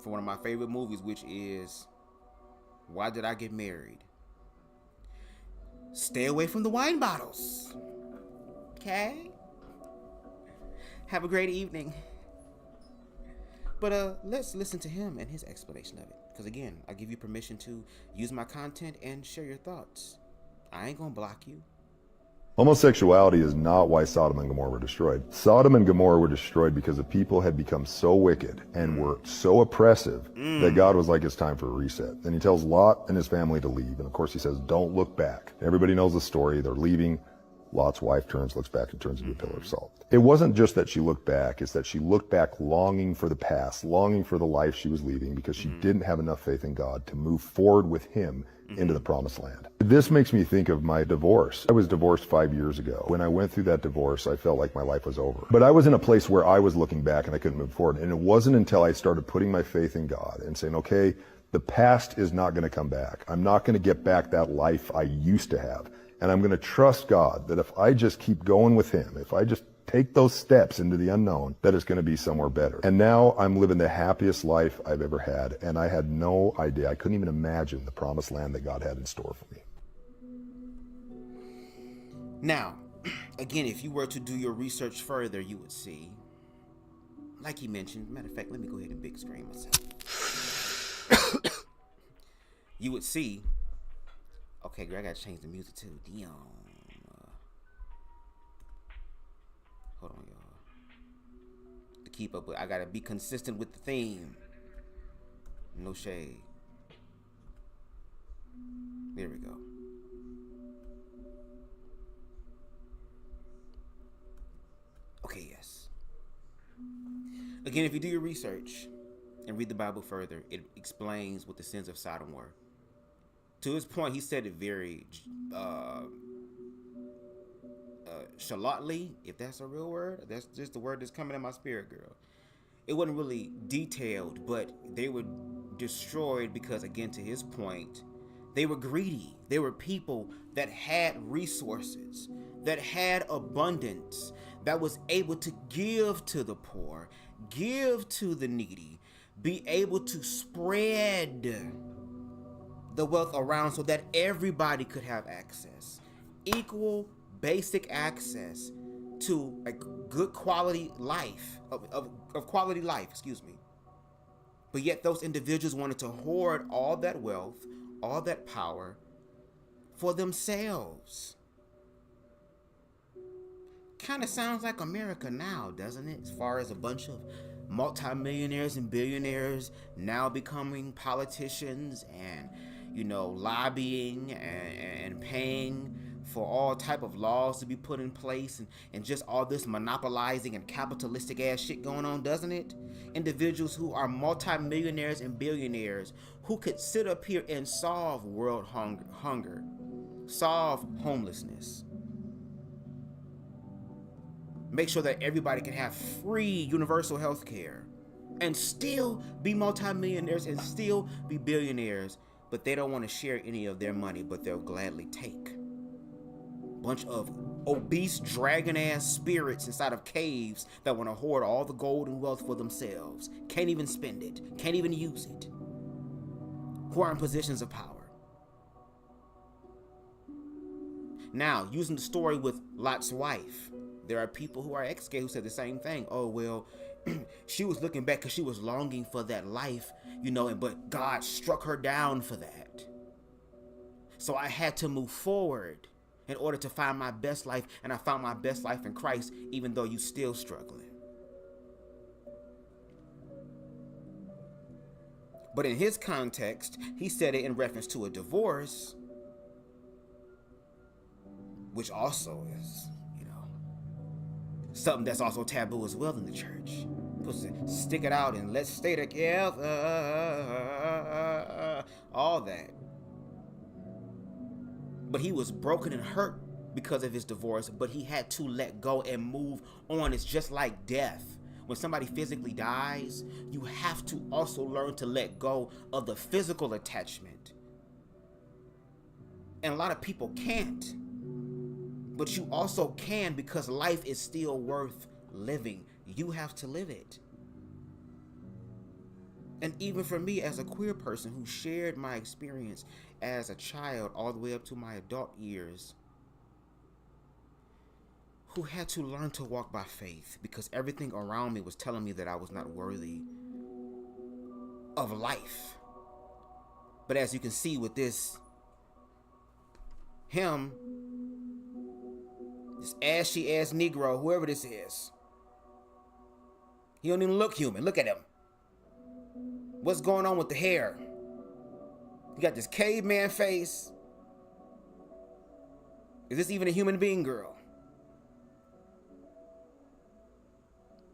for one of my favorite movies, which is Why Did I Get Married? Stay away from the wine bottles. Okay? Have a great evening. But let's listen to him and his explanation of it. Because again, I give you permission to use my content and share your thoughts. I ain't gonna block you. Homosexuality is not why Sodom and Gomorrah were destroyed. Sodom and Gomorrah were destroyed because the people had become so wicked and were so oppressive that God was like, it's time for a reset. And he tells Lot and his family to leave. And of course he says, don't look back. Everybody knows the story. They're leaving. Lot's wife looks back and turns into a pillar of salt. It wasn't just that she looked back, it's that she looked back longing for the past, longing for the life she was leaving because she didn't have enough faith in God to move forward with him into the promised land. This makes me think of my divorce. I was divorced 5 years ago. When I went through that divorce, I felt like my life was over. But I was in a place where I was looking back and I couldn't move forward. And it wasn't until I started putting my faith in God and saying, okay, the past is not going to come back. I'm not going to get back that life I used to have. And I'm going to trust God that if I just keep going with him, if I just take those steps into the unknown, that it's going to be somewhere better. And now I'm living the happiest life I've ever had. And I had no idea. I couldn't even imagine the promised land that God had in store for me. Now, again, if you were to do your research further, you would see, like he mentioned, matter of fact, let me go ahead and big screen myself. You would see, okay, I gotta change the music too. Damn. Hold on, y'all. To keep up with, I gotta be consistent with the theme. No shade. There we go. Okay, yes. Again, if you do your research and read the Bible further, it explains what the sins of Sodom were. To his point, he said it very chalantly, if that's a real word. That's just the word that's coming in my spirit, girl. It wasn't really detailed, but they were destroyed because, again, to his point, they were greedy. They were people that had resources, that had abundance, that was able to give to the poor, give to the needy, be able to spread the wealth around so that everybody could have access. Equal, basic access to a good quality life, of quality life, excuse me. But yet those individuals wanted to hoard all that wealth, all that power for themselves. Kind of sounds like America now, doesn't it? As far as a bunch of multimillionaires and billionaires now becoming politicians and, you know, lobbying and paying for all type of laws to be put in place, and just all this monopolizing and capitalistic ass shit going on, doesn't it? Individuals who are multimillionaires and billionaires who could sit up here and solve world hunger, solve homelessness, make sure that everybody can have free universal health care, and still be multimillionaires and still be billionaires, but they don't want to share any of their money, but they'll gladly take. Bunch of obese dragon-ass spirits inside of caves that want to hoard all the gold and wealth for themselves. Can't even spend it. Can't even use it. Who are in positions of power. Now, using the story with Lot's wife, there are people who are ex-gay who said the same thing. Oh, well, she was looking back because she was longing for that life, you know, but God struck her down for that. So I had to move forward in order to find my best life, and I found my best life in Christ, even though you still struggling. But in his context, he said it in reference to a divorce, which also is, you know, something that's also taboo as well in the church. Supposed to stick it out and let's stay together, all that. But he was broken and hurt because of his divorce, but he had to let go and move on. It's just like death. When somebody physically dies, you have to also learn to let go of the physical attachment. And a lot of people can't. But you also can, because life is still worth living. You have to live it. And even for me as a queer person who shared my experience as a child all the way up to my adult years, who had to learn to walk by faith because everything around me was telling me that I was not worthy of life. But as you can see with this ashy ass Negro, whoever this is, he don't even look human. Look at him. What's going on with the hair? You got this caveman face. Is this even a human being, girl?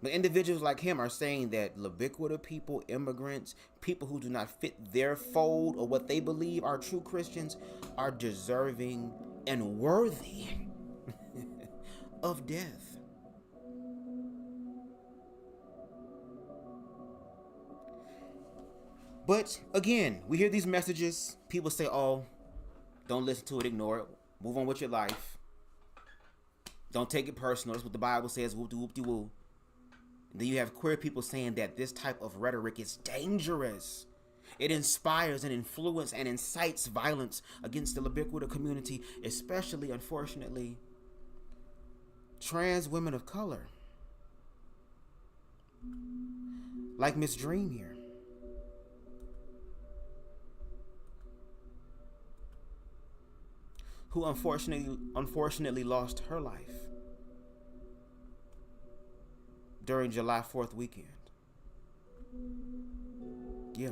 But individuals like him are saying that Labiquita people, immigrants, people who do not fit their fold or what they believe are true Christians are deserving and worthy of death. But again, we hear these messages. People say, oh, don't listen to it, ignore it, move on with your life. Don't take it personal. That's what the Bible says, whoop-de-whoop-de-woo. And then you have queer people saying that this type of rhetoric is dangerous. It inspires and influences and incites violence against the Labiquita community, especially, unfortunately, trans women of color. Like Miss Dream here. Who unfortunately lost her life during July 4th weekend. Yeah.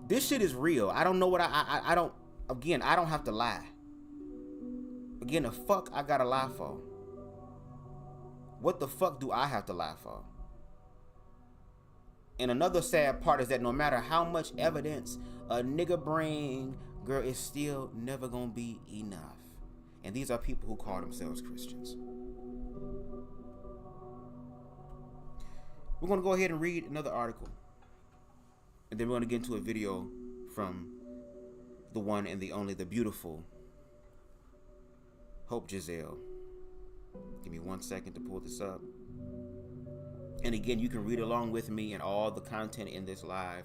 This shit is real. I don't know what I don't have to lie. Again, the fuck I gotta lie for? What the fuck do I have to lie for? And another sad part is that no matter how much evidence a nigga bring, girl, it's still never gonna be enough. And these are people who call themselves Christians. We're gonna go ahead and read another article. And then we're gonna get into a video from the one and the only, the beautiful HOMO-NewzZZ. Give me 1 second to pull this up. And again, you can read along with me, and all the content in this live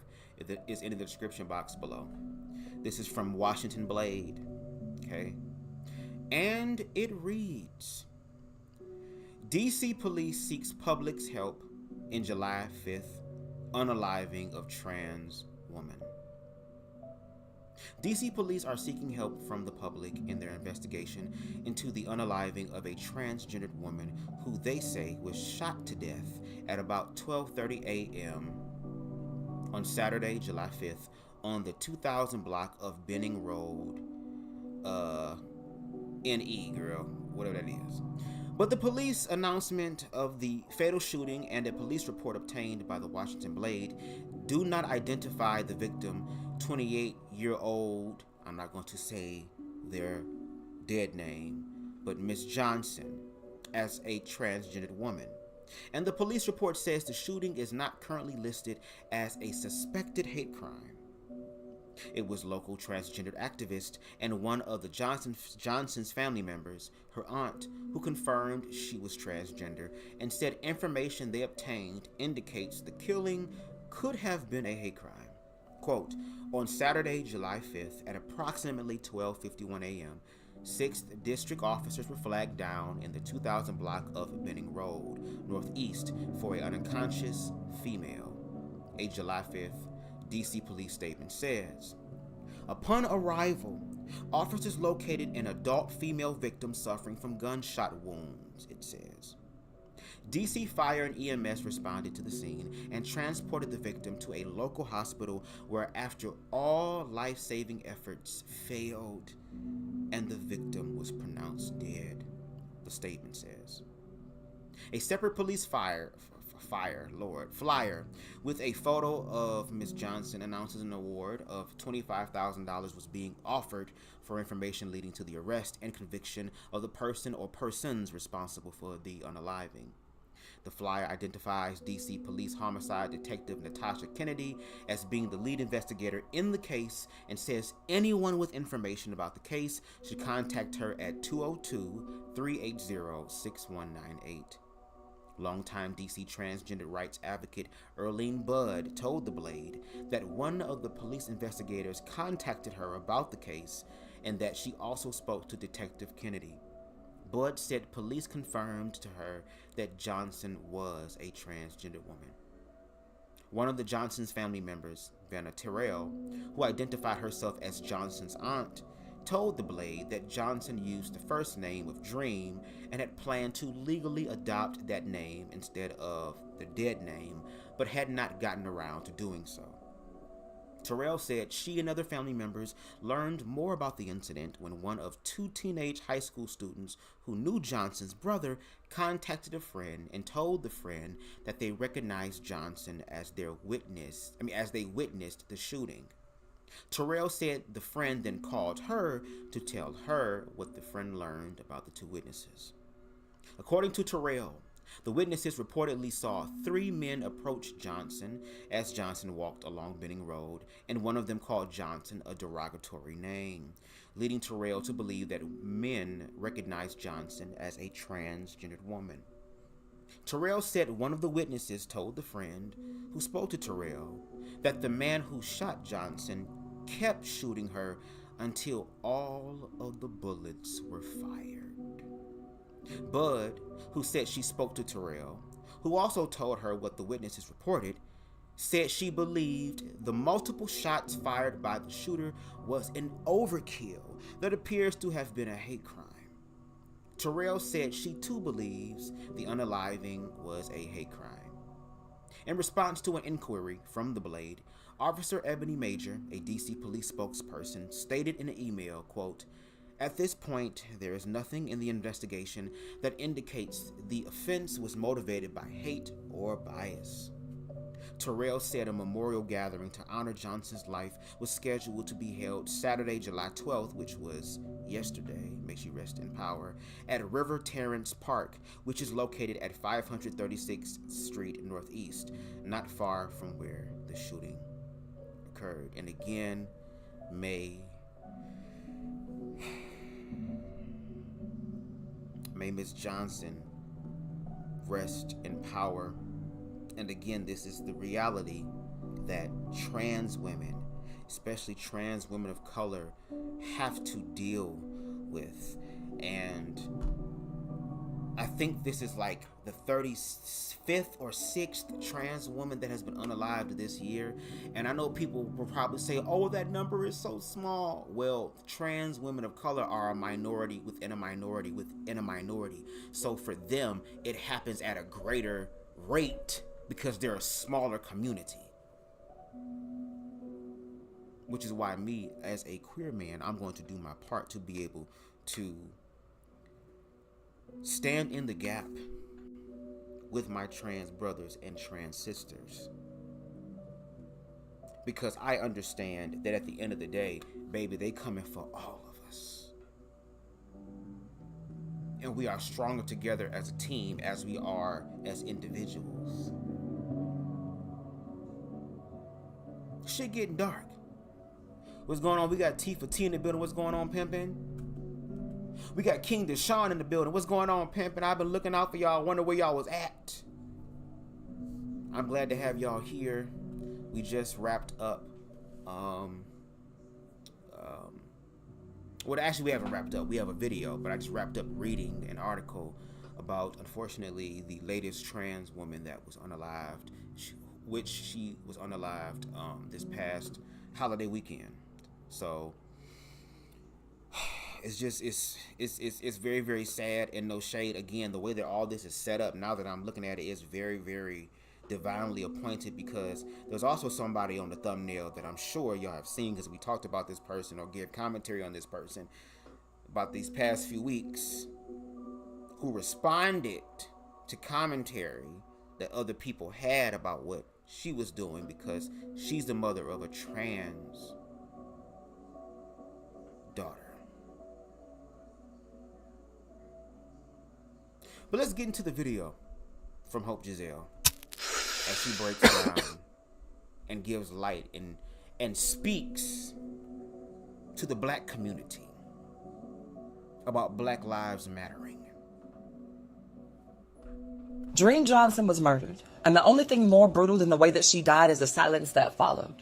is in the description box below. This is from Washington Blade, okay? And it reads, DC police seeks public's help in July 5th unaliving of trans woman. DC police are seeking help from the public in their investigation into the unaliving of a transgendered woman who they say was shot to death at about 12:30 a.m. on Saturday, July 5th, on the 2000 block of Benning Road, NE, girl, whatever that is. But the police announcement of the fatal shooting and a police report obtained by the Washington Blade do not identify the victim, 28-year-old, I'm not going to say their dead name, but Miss Johnson, as a transgendered woman. And the police report says the shooting is not currently listed as a suspected hate crime. It was local transgender activist and one of the Johnson's family members, her aunt, who confirmed she was transgender and said information they obtained indicates the killing could have been a hate crime. Quote, on Saturday, July 5th at approximately 12:51 a.m., 6th District officers were flagged down in the 2000 block of Benning Road, northeast, for an unconscious female. A July 5th DC police statement says, upon arrival, officers located an adult female victim suffering from gunshot wounds, it says. DC Fire and EMS responded to the scene and transported the victim to a local hospital where, after all life-saving efforts failed, and the victim was pronounced dead, the statement says. A separate police flyer with a photo of Ms. Johnson announces an award of $25,000 was being offered for information leading to the arrest and conviction of the person or persons responsible for the unaliving. The flyer identifies DC Police Homicide Detective Natasha Kennedy as being the lead investigator in the case and says anyone with information about the case should contact her at 202-380-6198. Longtime DC transgender rights advocate Earlene Budd told The Blade that one of the police investigators contacted her about the case and that she also spoke to Detective Kennedy. Budd said police confirmed to her that Johnson was a transgender woman. One of the Johnson's family members, Vanna Terrell, who identified herself as Johnson's aunt, told The Blade that Johnson used the first name of Dream and had planned to legally adopt that name instead of the dead name, but had not gotten around to doing so. Terrell said she and other family members learned more about the incident when one of two teenage high school students who knew Johnson's brother contacted a friend and told the friend that they recognized Johnson as they witnessed the shooting. Terrell said the friend then called her to tell her what the friend learned about the two witnesses. According to Terrell, the witnesses reportedly saw three men approach Johnson as Johnson walked along Benning Road, and one of them called Johnson a derogatory name, leading Terrell to believe that men recognized Johnson as a transgendered woman. Terrell said one of the witnesses told the friend who spoke to Terrell that the man who shot Johnson kept shooting her until all of the bullets were fired. Budd, who said she spoke to Terrell, who also told her what the witnesses reported, said she believed the multiple shots fired by the shooter was an overkill that appears to have been a hate crime. Terrell said she too believes the unaliving was a hate crime. In response to an inquiry from The Blade, Officer Ebony Major, a DC police spokesperson, stated in an email, quote, "At this point, there is nothing in the investigation that indicates the offense was motivated by hate or bias." Terrell said a memorial gathering to honor Johnson's life was scheduled to be held Saturday, July 12th, which was yesterday, may she rest in power, at River Terrace Park, which is located at 536th Street Northeast, not far from where the shooting occurred. And again, may Miss Johnson rest in power. And again, this is the reality that trans women, especially trans women of color, have to deal with. And I think this is like the 35th or 6th trans woman that has been unalived this year. And I know people will probably say, oh, that number is so small. Well, trans women of color are a minority within a minority within a minority. So for them, it happens at a greater rate because they're a smaller community. Which is why me, as a queer man, I'm going to do my part to be able to stand in the gap with my trans brothers and trans sisters. Because I understand that at the end of the day, baby, they coming for all of us. And we are stronger together as a team as we are as individuals. Shit getting dark. What's going on? We got T for T in the building. What's going on, pimpin'? We got King Deshaun in the building. What's going on, pimpin'? I've been looking out for y'all. Wonder where y'all was at. I'm glad to have y'all here. We just wrapped up. Well, actually, we haven't wrapped up. We have a video, but I just wrapped up reading an article about, unfortunately, the latest trans woman that was unalived, which she was unalived this past holiday weekend. So it's just it's very, very sad, and no shade. Again, the way that all this is set up, now that I'm looking at it, is very, very divinely appointed, because there's also somebody on the thumbnail that I'm sure y'all have seen, because we talked about this person or gave commentary on this person about these past few weeks, who responded to commentary that other people had about what she was doing, because she's the mother of a trans daughter. But let's get into the video from Hope Giselle as she breaks down and gives light and speaks to the black community about Black Lives Mattering. Dream Johnson was murdered, and the only thing more brutal than the way that she died is the silence that followed.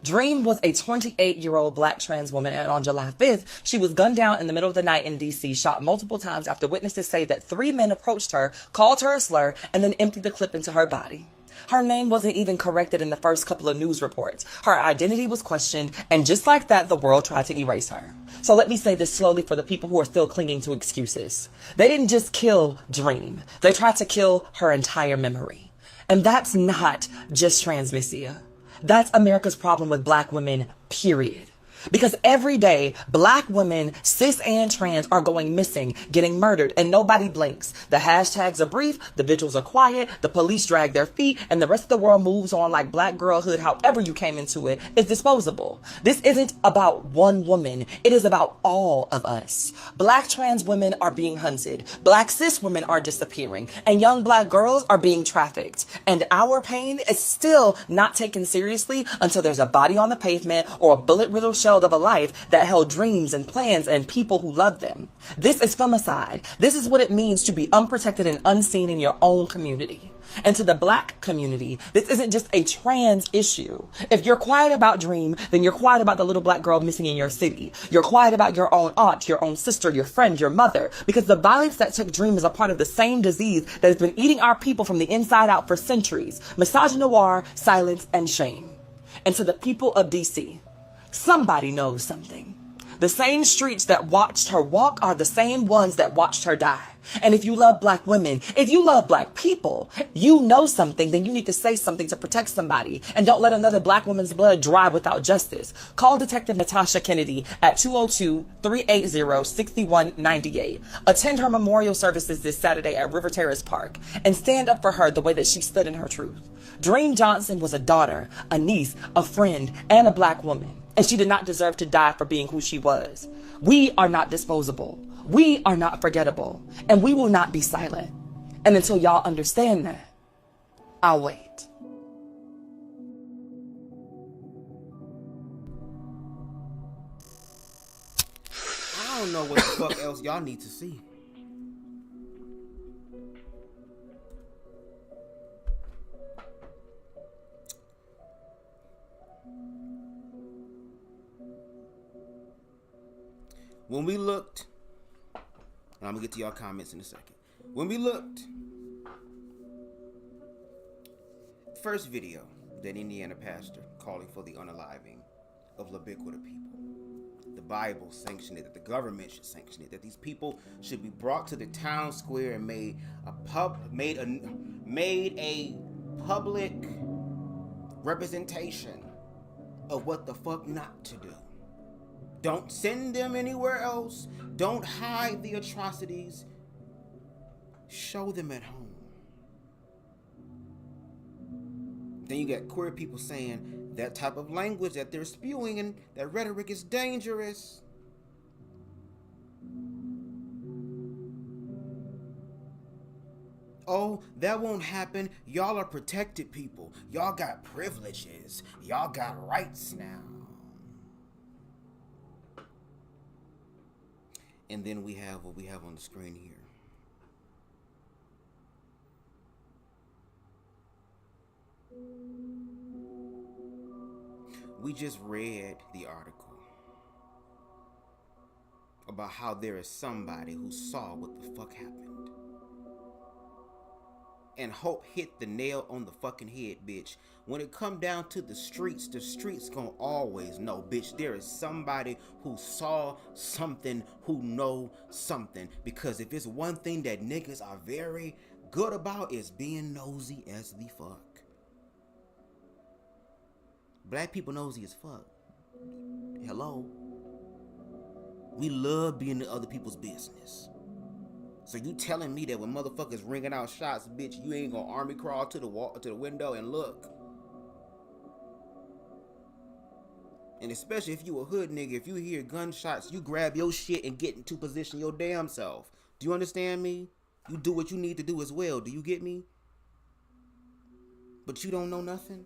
Dream was a 28-year-old black trans woman, and on July 5th, she was gunned down in the middle of the night in D.C., shot multiple times after witnesses say that 3 men approached her, called her a slur, and then emptied the clip into her body. Her name wasn't even corrected in the first couple of news reports. Her identity was questioned, and just like that, the world tried to erase her. So let me say this slowly for the people who are still clinging to excuses. They didn't just kill Dream. They tried to kill her entire memory. And that's not just transmisia. That's America's problem with black women, period. Because every day, black women, cis and trans, are going missing, getting murdered, and nobody blinks. The hashtags are brief, the vigils are quiet, the police drag their feet, and the rest of the world moves on like black girlhood, however you came into it, is disposable. This isn't about one woman. It is about all of us. Black trans women are being hunted. Black cis women are disappearing. And young black girls are being trafficked. And our pain is still not taken seriously until there's a body on the pavement or a bullet-riddled shell of a life that held dreams and plans and people who loved them. This is femicide. This is what it means to be unprotected and unseen in your own community. And to the black community, this isn't just a trans issue. If you're quiet about Dream, then you're quiet about the little black girl missing in your city. You're quiet about your own aunt, your own sister, your friend, your mother, because the violence that took Dream is a part of the same disease that has been eating our people from the inside out for centuries. Misogynoir, silence, and shame. And to the people of DC, somebody knows something. The same streets that watched her walk are the same ones that watched her die. And if you love black women, if you love black people, you know something, then you need to say something to protect somebody. And don't let another black woman's blood dry without justice. Call Detective Natasha Kennedy at 202-380-6198. Attend her memorial services this Saturday at River Terrace Park and stand up for her the way that she stood in her truth. Dream Johnson was a daughter, a niece, a friend, and a black woman. And she did not deserve to die for being who she was. We are not disposable. We are not forgettable. And we will not be silent. And until y'all understand that, I'll wait. I don't know what the fuck else y'all need to see. When we looked, and I'm gonna get to y'all comments in a second. When we looked, first video, that Indiana pastor calling for the unaliving of Labiquita people. The Bible sanctioned it, that the government should sanction it, that these people should be brought to the town square and made a public representation of what the fuck not to do. Don't send them anywhere else. Don't hide the atrocities. Show them at home. Then you got queer people saying that type of language that they're spewing and that rhetoric is dangerous. Oh, that won't happen. Y'all are protected people. Y'all got privileges. Y'all got rights now. And then we have what we have on the screen here. We just read the article about how there is somebody who saw what the fuck happened. And Hope hit the nail on the fucking head, bitch. When it come down to the streets gonna always know, bitch. There is somebody who saw something, who know something. Because if it's one thing that niggas are very good about, is being nosy as the fuck. Black people nosy as fuck. Hello. We love being in other people's business. So you telling me that when motherfuckers ringing out shots, bitch, you ain't gonna army crawl to the wall, to the window and look? And especially if you a hood nigga, if you hear gunshots, you grab your shit and get into position your damn self. Do you understand me? You do what you need to do as well. Do you get me? But you don't know nothing?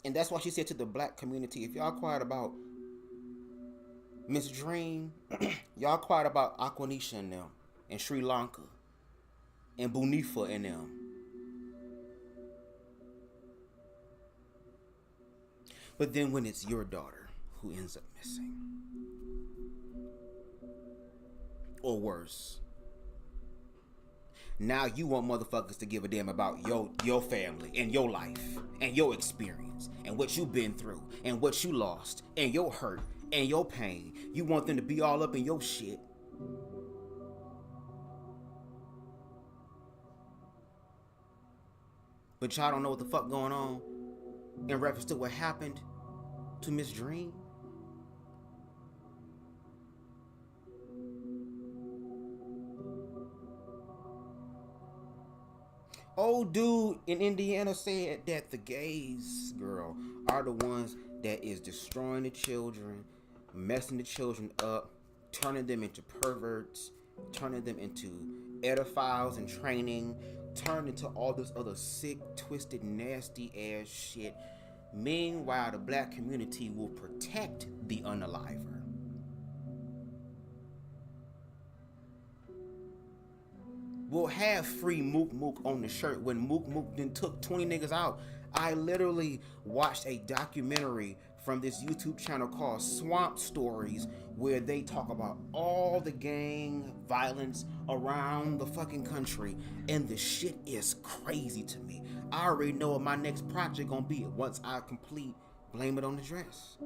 And that's why she said to the black community, if y'all quiet about Miss Dream, y'all quiet about Aquanisha and them, and Sri Lanka, and Bunifa and them. But then when it's your daughter who ends up missing, or worse, now you want motherfuckers to give a damn about your family and your life and your experience and what you've been through and what you lost and your hurt and your pain. You want them to be all up in your shit. But y'all don't know what the fuck going on in reference to what happened to Miss Dream. Old dude in Indiana said that the gays, girl, are the ones that is destroying the children, messing the children up, turning them into perverts, turning them into edophiles in training, turning into all this other sick, twisted, nasty ass shit. Meanwhile, the black community will protect the unaliver. We'll have free Mook Mook on the shirt when Mook Mook then took 20 niggas out. I literally watched a documentary from this YouTube channel called Swamp Stories, where they talk about all the gang violence around the fucking country, and the shit is crazy to me. I already know what my next project gonna be once I complete blame it on the dress.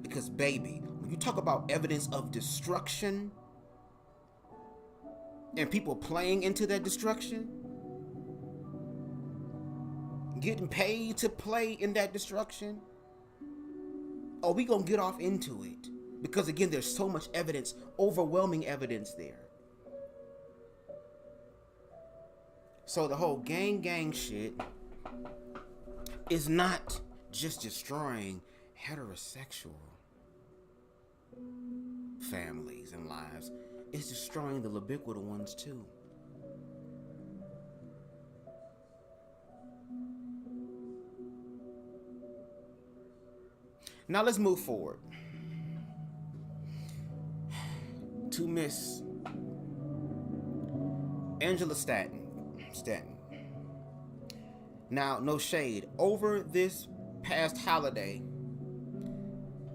Because, baby, when you talk about evidence of destruction and people playing into that destruction, getting paid to play in that destruction, oh, we gonna get off into it. Because, again, there's so much evidence, overwhelming evidence there. So the whole gang shit is not just destroying heterosexual families and lives. It's destroying the ubiquitous ones too. Now let's move forward to Miss Angela Stanton. Now, no shade. Over this past holiday,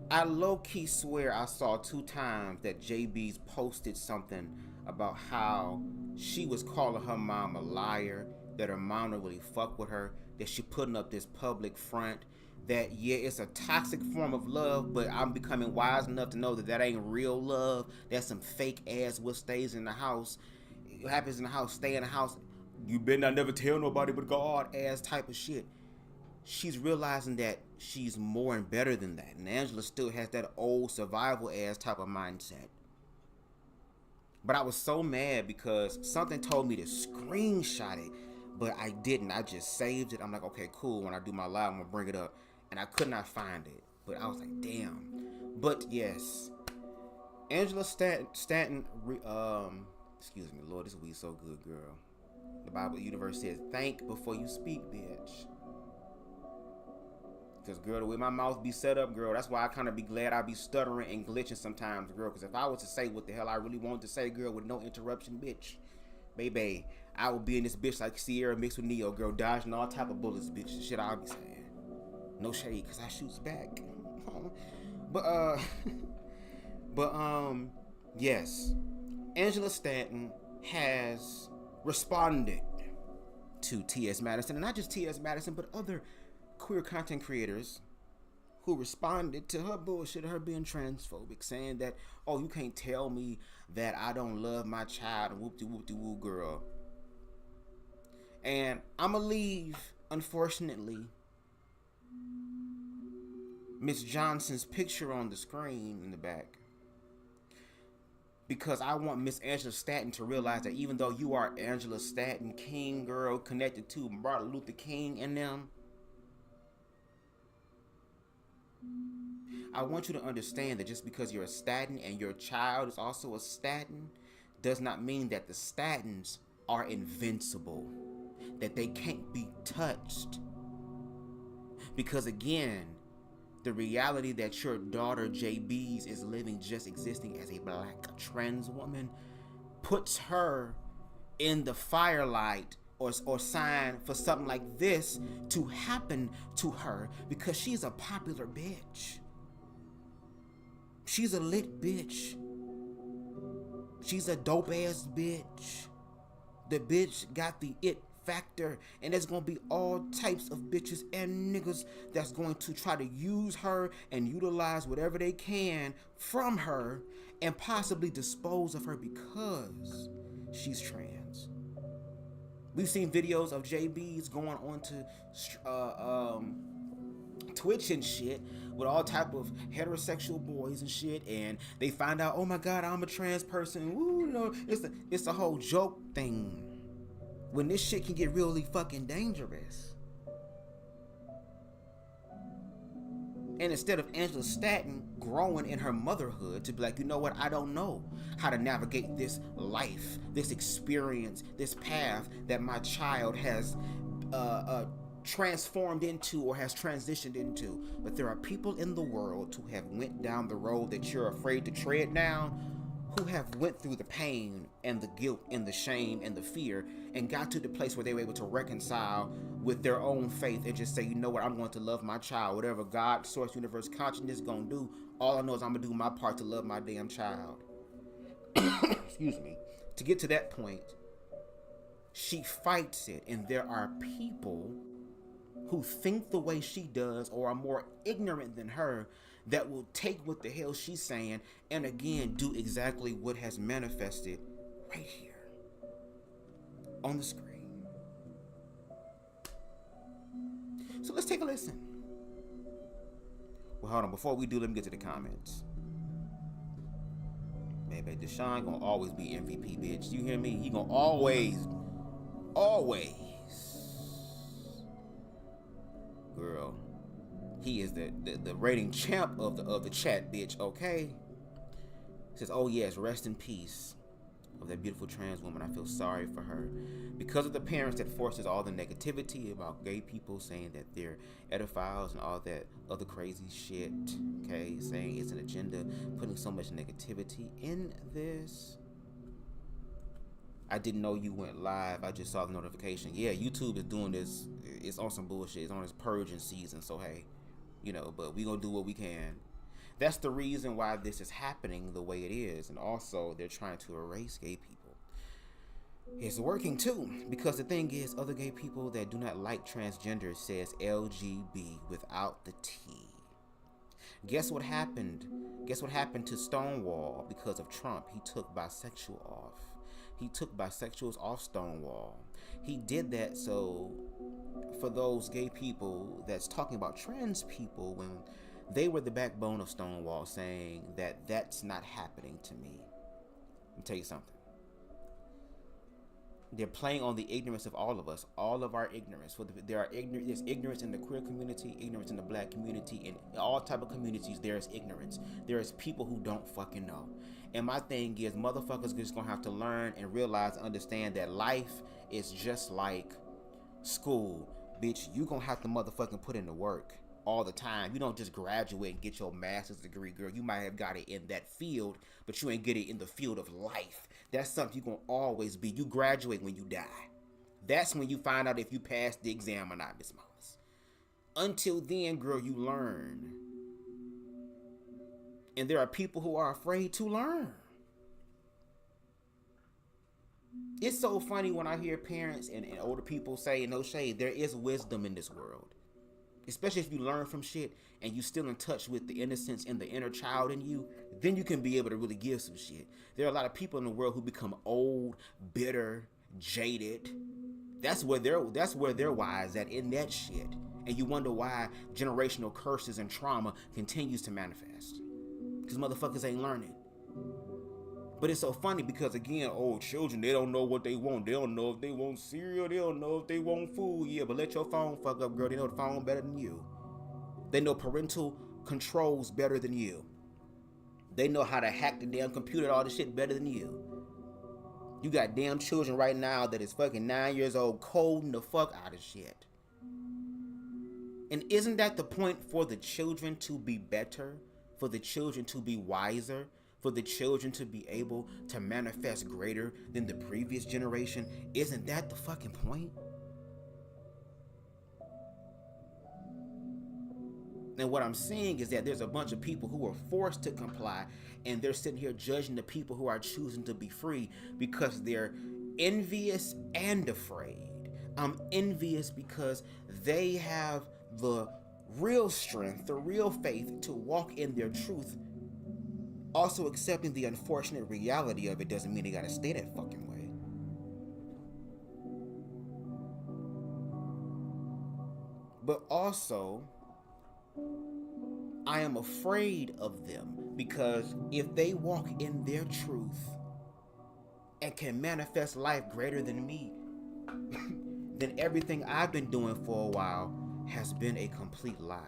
I low-key swear I saw 2 times that JB's posted something about how she was calling her mom a liar, that her mom don't really fuck with her, that she putting up this public front, that yeah, it's a toxic form of love, but I'm becoming wise enough to know that that ain't real love. That's some fake ass what stays in the house. What happens in the house, stay in the house. You better not never tell nobody but God ass type of shit. She's realizing that she's more and better than that. And Angela still has that old survival ass type of mindset. But I was so mad because something told me to screenshot it, but I didn't. I just saved it. I'm like, okay, cool. When I do my live, I'm gonna bring it up. And I could not find it. But I was like, damn. But yes, Angela Stanton, excuse me, Lord, this weed so good, girl. The Bible universe says, think before you speak, bitch. Because, girl, the way my mouth be set up, girl, that's why I kind of be glad I be stuttering and glitching sometimes, girl. Because if I was to say what the hell I really wanted to say, girl, with no interruption, bitch, baby, I would be in this bitch like Sierra mixed with Neo, girl, dodging all type of bullets, bitch. Shit I'll be saying. No shade, because I shoots back. Yes. Angela Stanton has responded to T.S. Madison, and not just T.S. Madison, but other queer content creators who responded to her bullshit, her being transphobic, saying that, oh, you can't tell me that I don't love my child, and whoop-de-whoop-de-woo, girl. And I'ma leave, unfortunately, Miss Johnson's picture on the screen in the back, because I want Miss Angela Stanton to realize that even though you are Angela Stanton, King girl, connected to Martin Luther King and them, I want you to understand that just because you're a Stanton and your child is also a Stanton does not mean that the Stantons are invincible, that they can't be touched. Because again, the reality that your daughter JB's is living, just existing as a black trans woman, puts her in the firelight or sign for something like this to happen to her, because she's a popular bitch. She's a lit bitch. She's a dope ass bitch. The bitch got the it factor, and there's gonna be all types of bitches and niggas that's going to try to use her and utilize whatever they can from her and possibly dispose of her because she's trans. We've seen videos of JB's going on to Twitch and shit with all type of heterosexual boys and shit, and they find out, oh my god, I'm a trans person. Woo, you know, it's a whole joke thing. When this shit can get really fucking dangerous. And instead of Angela Stanton growing in her motherhood to be like, you know what, I don't know how to navigate this life, this experience, this path that my child has transformed into or has transitioned into. But there are people in the world who have went down the road that you're afraid to tread down, who have went through the pain and the guilt and the shame and the fear and got to the place where they were able to reconcile with their own faith and just say, you know what, I'm going to love my child. Whatever God, source, universe, consciousness is going to do, all I know is I'm going to do my part to love my damn child. Excuse me. To get to that point, she fights it, and there are people who think the way she does or are more ignorant than her that will take what the hell she's saying and again do exactly what has manifested right here on the screen. So let's take a listen. Well, hold on. Before we do, let me get to the comments. Baby, Deshaun gonna always be MVP, bitch. You hear me? He gonna always. Girl, he is the rating champ of the chat, bitch. Okay. Says, oh yes, rest in peace of that beautiful trans woman. I feel sorry for her because of the parents that forces all the negativity about gay people, saying that they're pedophiles and all that other crazy shit. Okay, saying it's an agenda, putting so much negativity in this. I didn't know you went live. I just saw the notification. Yeah, YouTube is doing this. It's on some bullshit. It's on its purging season. So hey, you know, but we gonna do what we can. That's the reason why this is happening the way it is. And also, they're trying to erase gay people. It's working too, because the thing is, other gay people that do not like transgender says LGB without the T. Guess what happened? Guess what happened to Stonewall because of Trump? He took bisexual off. He took bisexuals off Stonewall. He did that so for those gay people that's talking about trans people, when they were the backbone of Stonewall, saying that that's not happening to me. Let me tell you something. They're playing on the ignorance of all of us, all of our ignorance. There's ignorance in the queer community, ignorance in the black community, in all type of communities. There's ignorance. There's people who don't fucking know. And my thing is, motherfuckers just gonna have to learn and realize, understand that life is just like school, bitch. You gonna have to motherfucking put in the work all the time. You don't just graduate and get your master's degree, girl. You might have got it in that field, but you ain't get it in the field of life. That's something you're gonna always be. You graduate when you die. That's when you find out if you passed the exam or not, Miss Moss. Until then, girl, you learn. And there are people who are afraid to learn. It's so funny when I hear parents and older people say, no shade, there is wisdom in this world. Especially if you learn from shit and you still in touch with the innocence and the inner child in you, then you can be able to really give some shit. There are a lot of people in the world who become old, bitter, jaded. That's where they're wise at, in that shit. And you wonder why generational curses and trauma continues to manifest. Because motherfuckers ain't learning. But it's so funny because, again, old children, they don't know what they want. They don't know if they want cereal. They don't know if they want food. Yeah, but let your phone fuck up, girl. They know the phone better than you. They know parental controls better than you. They know how to hack the damn computer, all this shit better than you. You got damn children right now that is fucking 9 years old coding the fuck out of shit. And isn't that the point, for the children to be better? For the children to be wiser? For the children to be able to manifest greater than the previous generation? Isn't that the fucking point? And what I'm seeing is that there's a bunch of people who are forced to comply, and they're sitting here judging the people who are choosing to be free because they're envious and afraid. I'm envious because they have the real strength, the real faith to walk in their truth. Also, accepting the unfortunate reality of it doesn't mean they gotta stay that fucking way. But also, I am afraid of them, because if they walk in their truth and can manifest life greater than me, then everything I've been doing for a while has been a complete lie.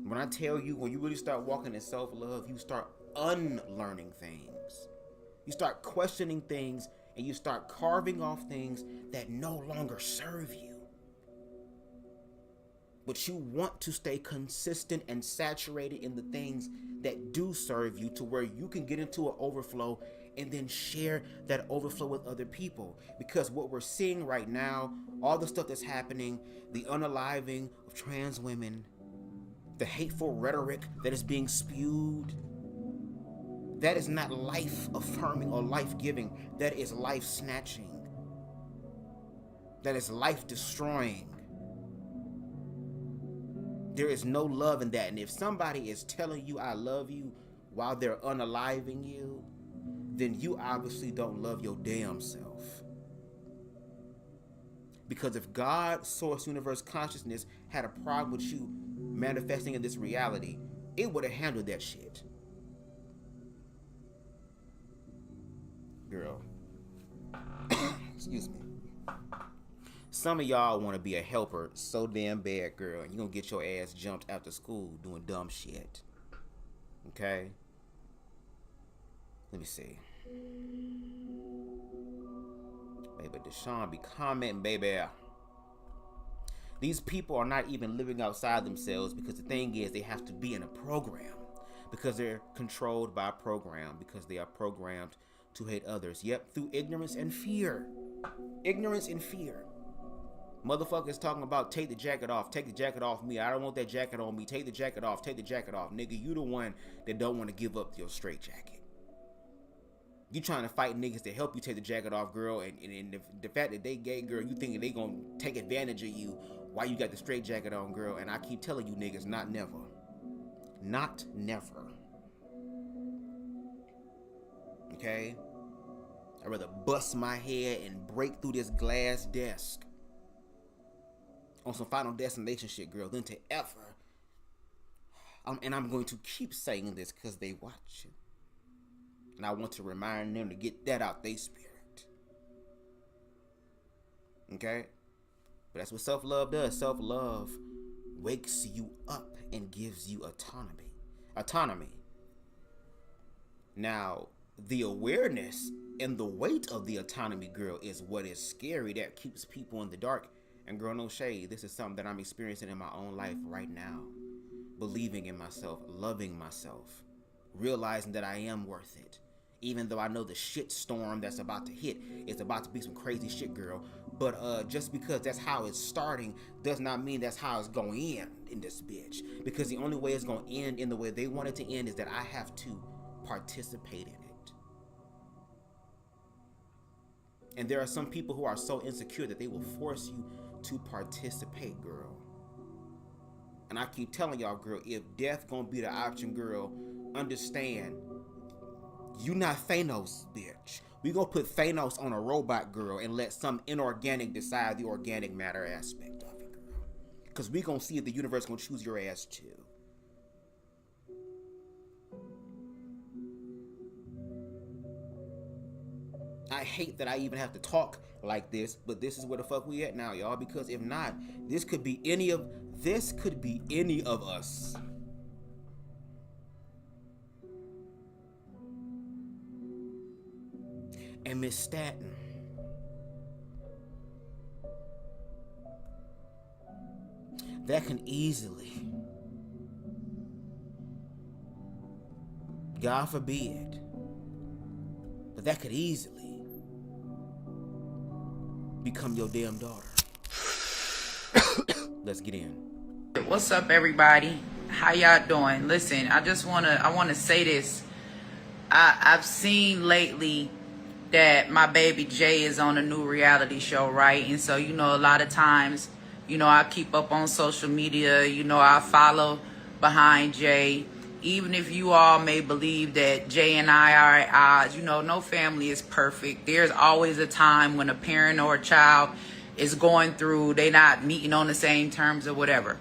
When I tell you, when you really start walking in self-love, you start unlearning things. You start questioning things, and you start carving off things that no longer serve you. But you want to stay consistent and saturated in the things that do serve you, to where you can get into an overflow and then share that overflow with other people. Because what we're seeing right now, all the stuff that's happening, the unaliving of trans women, the hateful rhetoric that is being spewed, that is not life affirming or life giving. That is life snatching. that is life destroying. There is no love in that. And if somebody is telling you I love you while they're unaliving you, then you obviously don't love your damn self. Because if God, source, universe, consciousness had a problem with you manifesting in this reality, it would have handled that shit. Girl. Excuse me. Some of y'all want to be a helper so damn bad, girl, and you're going to get your ass jumped after school doing dumb shit. Okay? Let me see. Baby, Deshaun be commenting, baby. These people are not even living outside themselves, because the thing is, they have to be in a program. Because they're controlled by a program. Because they are programmed to hate others. Yep, through ignorance and fear. Ignorance and fear. Motherfuckers talking about take the jacket off. Take the jacket off me. I don't want that jacket on me. Take the jacket off. Take the jacket off. Nigga, you the one that don't want to give up your straight jacket. You trying to fight niggas to help you take the jacket off, girl, and the fact that they gay, girl, you thinking they gonna take advantage of you while you got the straight jacket on, girl, and I keep telling you niggas, not never. Not never. Okay? I'd rather bust my head and break through this glass desk on some Final Destination shit, girl, than to ever. And I'm going to keep saying this because they watch it. And I want to remind them to get that out their spirit. Okay? But that's what self-love does. Self-love wakes you up and gives you autonomy. Now, the awareness and the weight of the autonomy, girl, is what is scary. That keeps people in the dark. And girl, no shade. This is something that I'm experiencing in my own life right now. Believing in myself, loving myself, realizing that I am worth it. Even though I know the shit storm that's about to hit, it's about to be some crazy shit, girl. But just because that's how it's starting does not mean that's how it's going to end in this bitch. Because the only way it's going to end in the way they want it to end is that I have to participate in it. And there are some people who are so insecure that they will force you to participate, girl. And I keep telling y'all, girl, if death gonna be the option, girl, understand, you not Thanos, bitch. We gonna put Thanos on a robot, girl, and let some inorganic decide the organic matter aspect of it, girl. Because we gonna see if the universe gonna choose your ass too. I hate that I even have to talk like this, but this is where the fuck we at now, y'all. Because if not, this could be any of us. And Miss Staten, that can easily, God forbid, but that could easily become your damn daughter. Let's get in. What's up, everybody? How y'all doing? Listen, I wanna say this. I've seen lately that my baby Jay is on a new reality show, right? And so, you know, a lot of times, you know, I keep up on social media, you know, I follow behind Jay. Even if you all may believe that Jay and I are at odds, you know, no family is perfect. There's always a time when a parent or a child is going through, they not meeting on the same terms or whatever.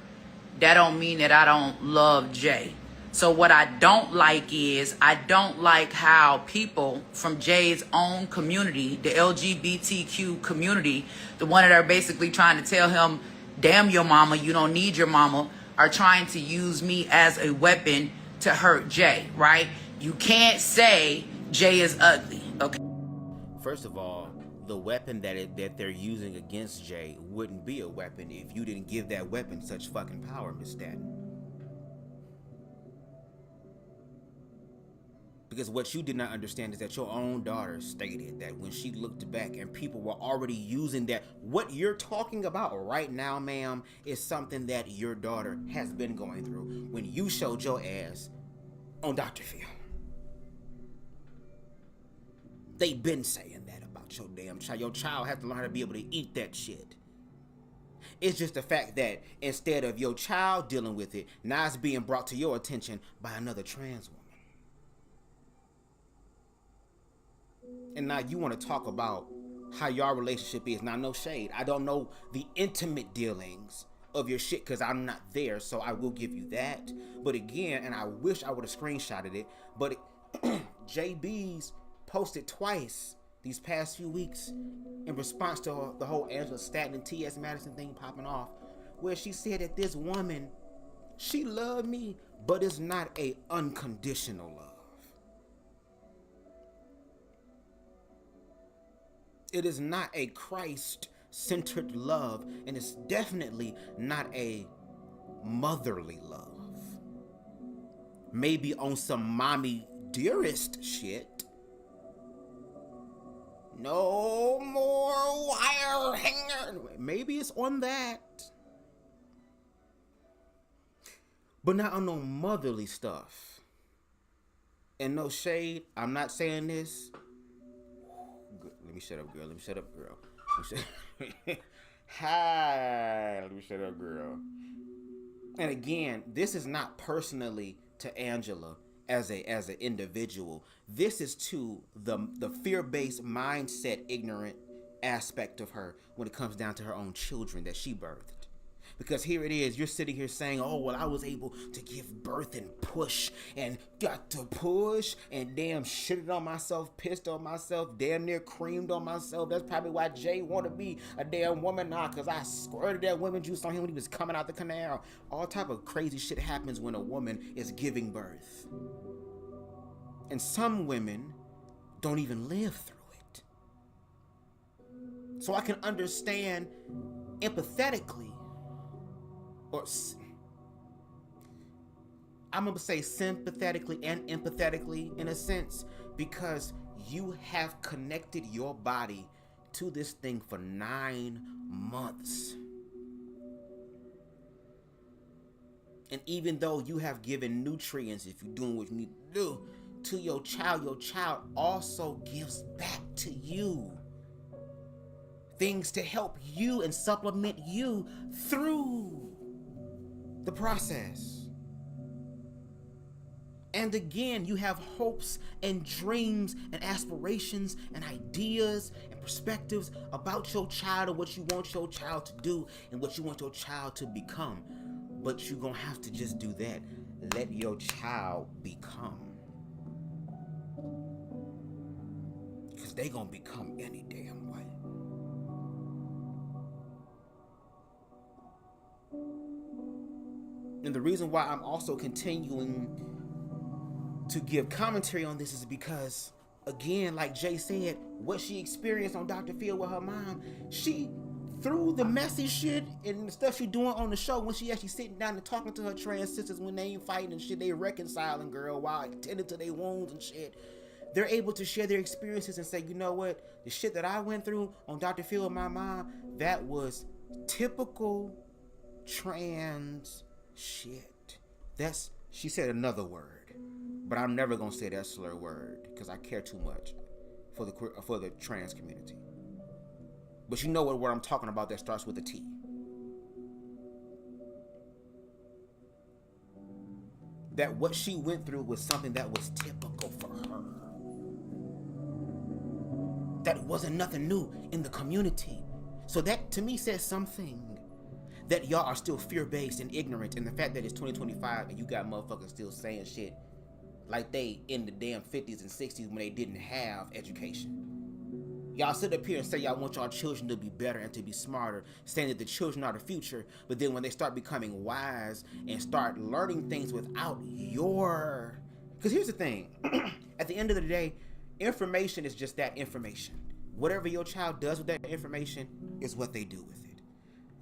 That don't mean that I don't love Jay. So what I don't like is, I don't like how people from Jay's own community, the LGBTQ community, the one that are basically trying to tell him, damn your mama, you don't need your mama, are trying to use me as a weapon to hurt Jay, right? You can't say Jay is ugly, okay? First of all, the weapon that they're using against Jay wouldn't be a weapon if you didn't give that weapon such fucking power, Miss Staten. Because what you did not understand is that your own daughter stated that when she looked back and people were already using that, what you're talking about right now, ma'am, is something that your daughter has been going through when you showed your ass on Dr. Phil. They've been saying that about about your damn child. Your child has to learn how to be able to eat that shit. It's just the fact that instead of your child dealing with it, now it's being brought to your attention by another trans woman. And now you want to talk about how your relationship is. Now, no shade. I don't know the intimate dealings of your shit because I'm not there, so I will give you that. But again, and I wish I would have screenshotted it, but JB's posted twice these past few weeks in response to the whole Angela Stanton and T.S. Madison thing popping off, where she said that this woman, she loved me, but it's not a unconditional love. It is not a Christ-centered love, and it's definitely not a motherly love. Maybe on some mommy dearest shit. No more wire hanger. Maybe it's on that. But not on no motherly stuff. And no shade, I'm not saying this. Let me shut up, girl. Let me shut up, girl. Hi. Let me shut up, girl. And again, this is not personally to Angela as an individual. This is to the fear-based mindset, ignorant aspect of her when it comes down to her own children that she birthed. Because here it is, you're sitting here saying, oh, well, I was able to give birth and push and got to push and damn shitted on myself, pissed on myself, damn near creamed on myself. That's probably why Jay want to be a damn woman now, because I squirted that woman juice on him when he was coming out the canal. All type of crazy shit happens when a woman is giving birth. And some women don't even live through it. So I can understand empathetically, or I'm going to say sympathetically and empathetically in a sense, because you have connected your body to this thing for 9 months. And even though you have given nutrients, if you're doing what you need to do, to your child also gives back to you things to help you and supplement you through the process. And again, you have hopes and dreams and aspirations and ideas and perspectives about your child and what you want your child to do and what you want your child to become. But you're gonna have to just do that. Let your child become. Because they gonna become any damn way. And the reason why I'm also continuing to give commentary on this is because, again, like Jay said, what she experienced on Dr. Phil with her mom, she, through the messy shit and the stuff she doing on the show, when she actually sitting down and talking to her trans sisters when they ain't fighting and shit, they reconciling, girl, while tending to their wounds and shit, they're able to share their experiences and say, you know what, the shit that I went through on Dr. Phil with my mom, that was typical trans shit. That's, she said another word, but I'm never gonna say that slur word because I care too much for the trans community. But you know what word I'm talking about that starts with a T. That what she went through was something that was typical for her. That wasn't nothing new in the community. So that to me says something. That y'all are still fear-based and ignorant, and the fact that it's 2025 and you got motherfuckers still saying shit like they in the damn 50s and 60s when they didn't have education. Y'all sit up here and say y'all want y'all children to be better and to be smarter, saying that the children are the future, but then when they start becoming wise and start learning things without your... Because here's the thing, at the end of the day, information is just that, information. Whatever your child does with that information is what they do with it.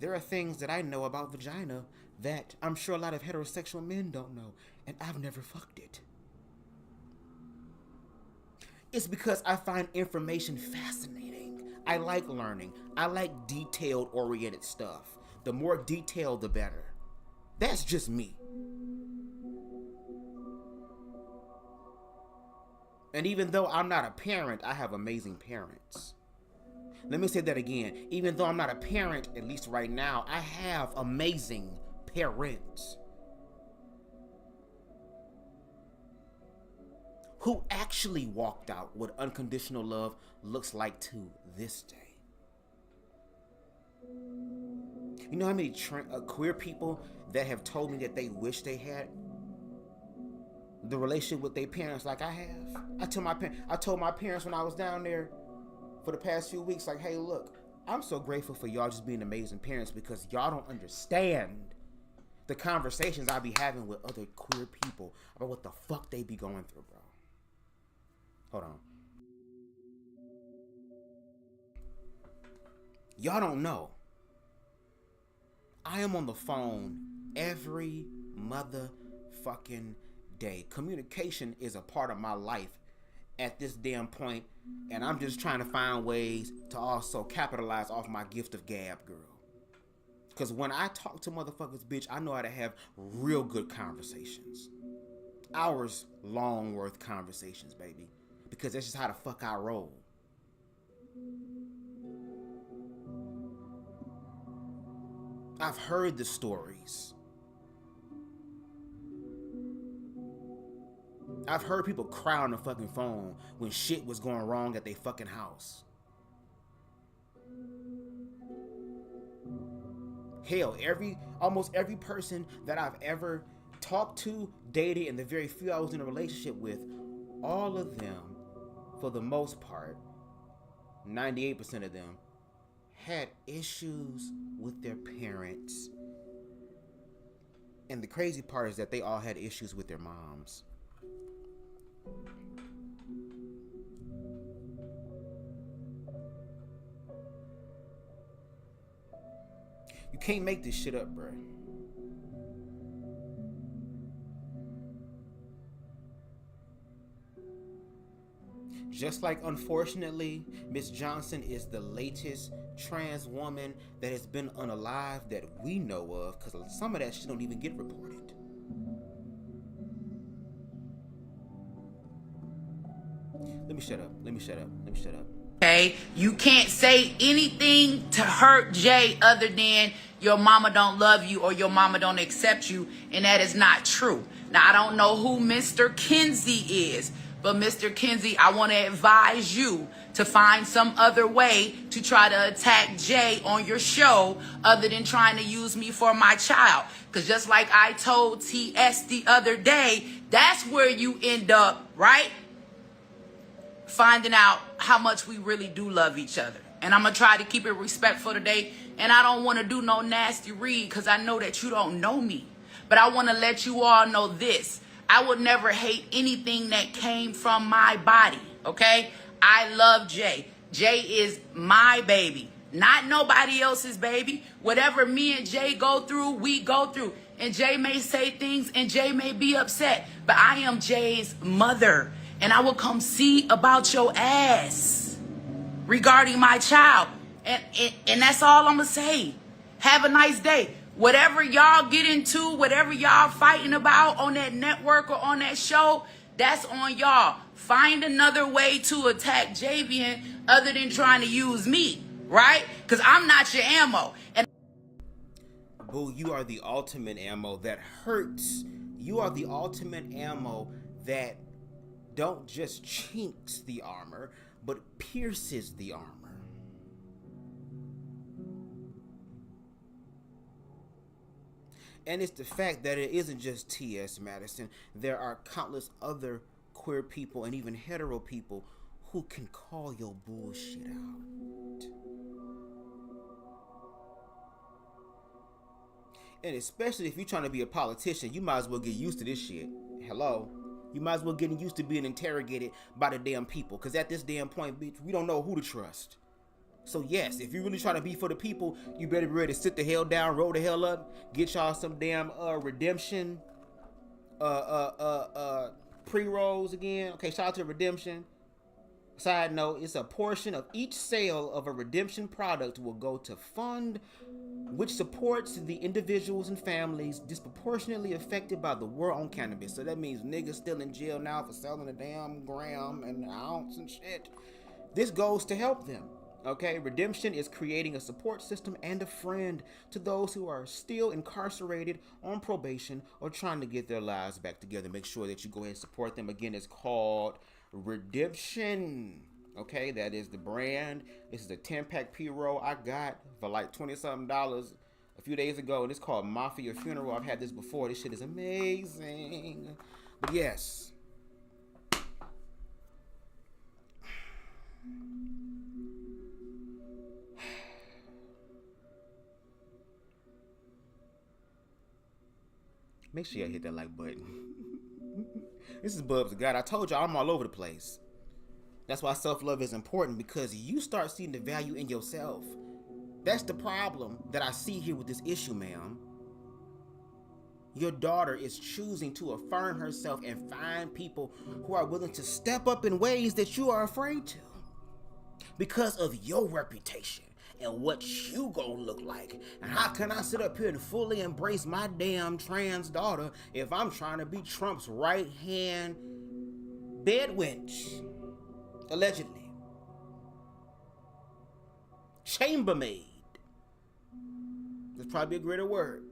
There are things that I know about vagina that I'm sure a lot of heterosexual men don't know, and I've never fucked it. It's because I find information fascinating. I like learning. I like detailed-oriented stuff. The more detailed, the better. That's just me. And even though I'm not a parent, I have amazing parents. Let me say that again. Even though I'm not a parent, at least right now, I have amazing parents who actually walked out what unconditional love looks like to this day. You know how many queer people that have told me that they wish they had the relationship with their parents like I have? I told my parents when I was down there for the past few weeks, like, hey, look, I'm so grateful for y'all just being amazing parents because y'all don't understand the conversations I be having with other queer people about what the fuck they be going through, bro. Hold on. Y'all don't know. I am on the phone every motherfucking day. Communication is a part of my life at this damn point, and I'm just trying to find ways to also capitalize off my gift of gab, girl. Because when I talk to motherfuckers, bitch, I know how to have real good conversations. Hours long worth conversations, baby. Because that's just how the fuck I roll. I've heard the stories. I've heard people cry on the fucking phone when shit was going wrong at their fucking house. Hell, almost every person that I've ever talked to, dated, and the very few I was in a relationship with, all of them, for the most part, 98% of them, had issues with their parents. And the crazy part is that they all had issues with their moms. You can't make this shit up, bro. Just like, unfortunately, Miss Johnson is the latest trans woman that has been unalive that we know of, because some of that shit don't even get reported. Let me shut up. Okay, you can't say anything to hurt Jay other than your mama don't love you or your mama don't accept you, and that is not true. Now, I don't know who Mr. Kinsey is, but Mr. Kinsey, I want to advise you to find some other way to try to attack Jay on your show other than trying to use me for my child. Because just like I told TS the other day, that's where you end up, right? Finding out how much we really do love each other. And I'm going to try to keep it respectful today. And I don't want to do no nasty read because I know that you don't know me. But I want to let you all know this. I would never hate anything that came from my body, okay? I love Jay. Jay is my baby, not nobody else's baby. Whatever me and Jay go through, we go through. And Jay may say things and Jay may be upset, but I am Jay's mother. And I will come see about your ass regarding my child. And that's all I'm going to say. Have a nice day. Whatever y'all get into, whatever y'all fighting about on that network or on that show, that's on y'all. Find another way to attack Javian other than trying to use me, right? Because I'm not your ammo. And Boo, you are the ultimate ammo that hurts. You are the ultimate ammo that don't just chinks the armor, but pierces the armor. And it's the fact that it isn't just T.S. Madison. There are countless other queer people and even hetero people who can call your bullshit out. And especially if you're trying to be a politician, you might as well get used to this shit. Hello? You might as well get used to being interrogated by the damn people. Because at this damn point, bitch, we don't know who to trust. So yes, if you're really trying to be for the people, you better be ready to sit the hell down, roll the hell up, get y'all some damn redemption pre-rolls again. Okay, shout out to Redemption. Side note, it's a portion of each sale of a Redemption product will go to fund which supports the individuals and families disproportionately affected by the war on cannabis. So that means niggas still in jail now for selling a damn gram and an ounce and shit. This goes to help them. Okay, redemption is creating a support system and a friend to those who are still incarcerated, on probation, or trying to get their lives back together. Make sure that you go ahead and support them. Again, it's called Redemption. Okay, that is the brand. This is a 10-pack pre-roll I got for like $20-something a few days ago, and it's called Mafia Funeral. I've had this before. This shit is amazing. But yes. Make sure you hit that like button. This is BubzDaGawd. I told y'all I'm all over the place. That's why self-love is important, because you start seeing the value in yourself. That's the problem that I see here with this issue, ma'am. Your daughter is choosing to affirm herself and find people who are willing to step up in ways that you are afraid to, because of your reputation and what you gonna look like. And how can I sit up here and fully embrace my damn trans daughter if I'm trying to be Trump's right-hand bed wench? Allegedly. Chambermaid. That's probably a greater word.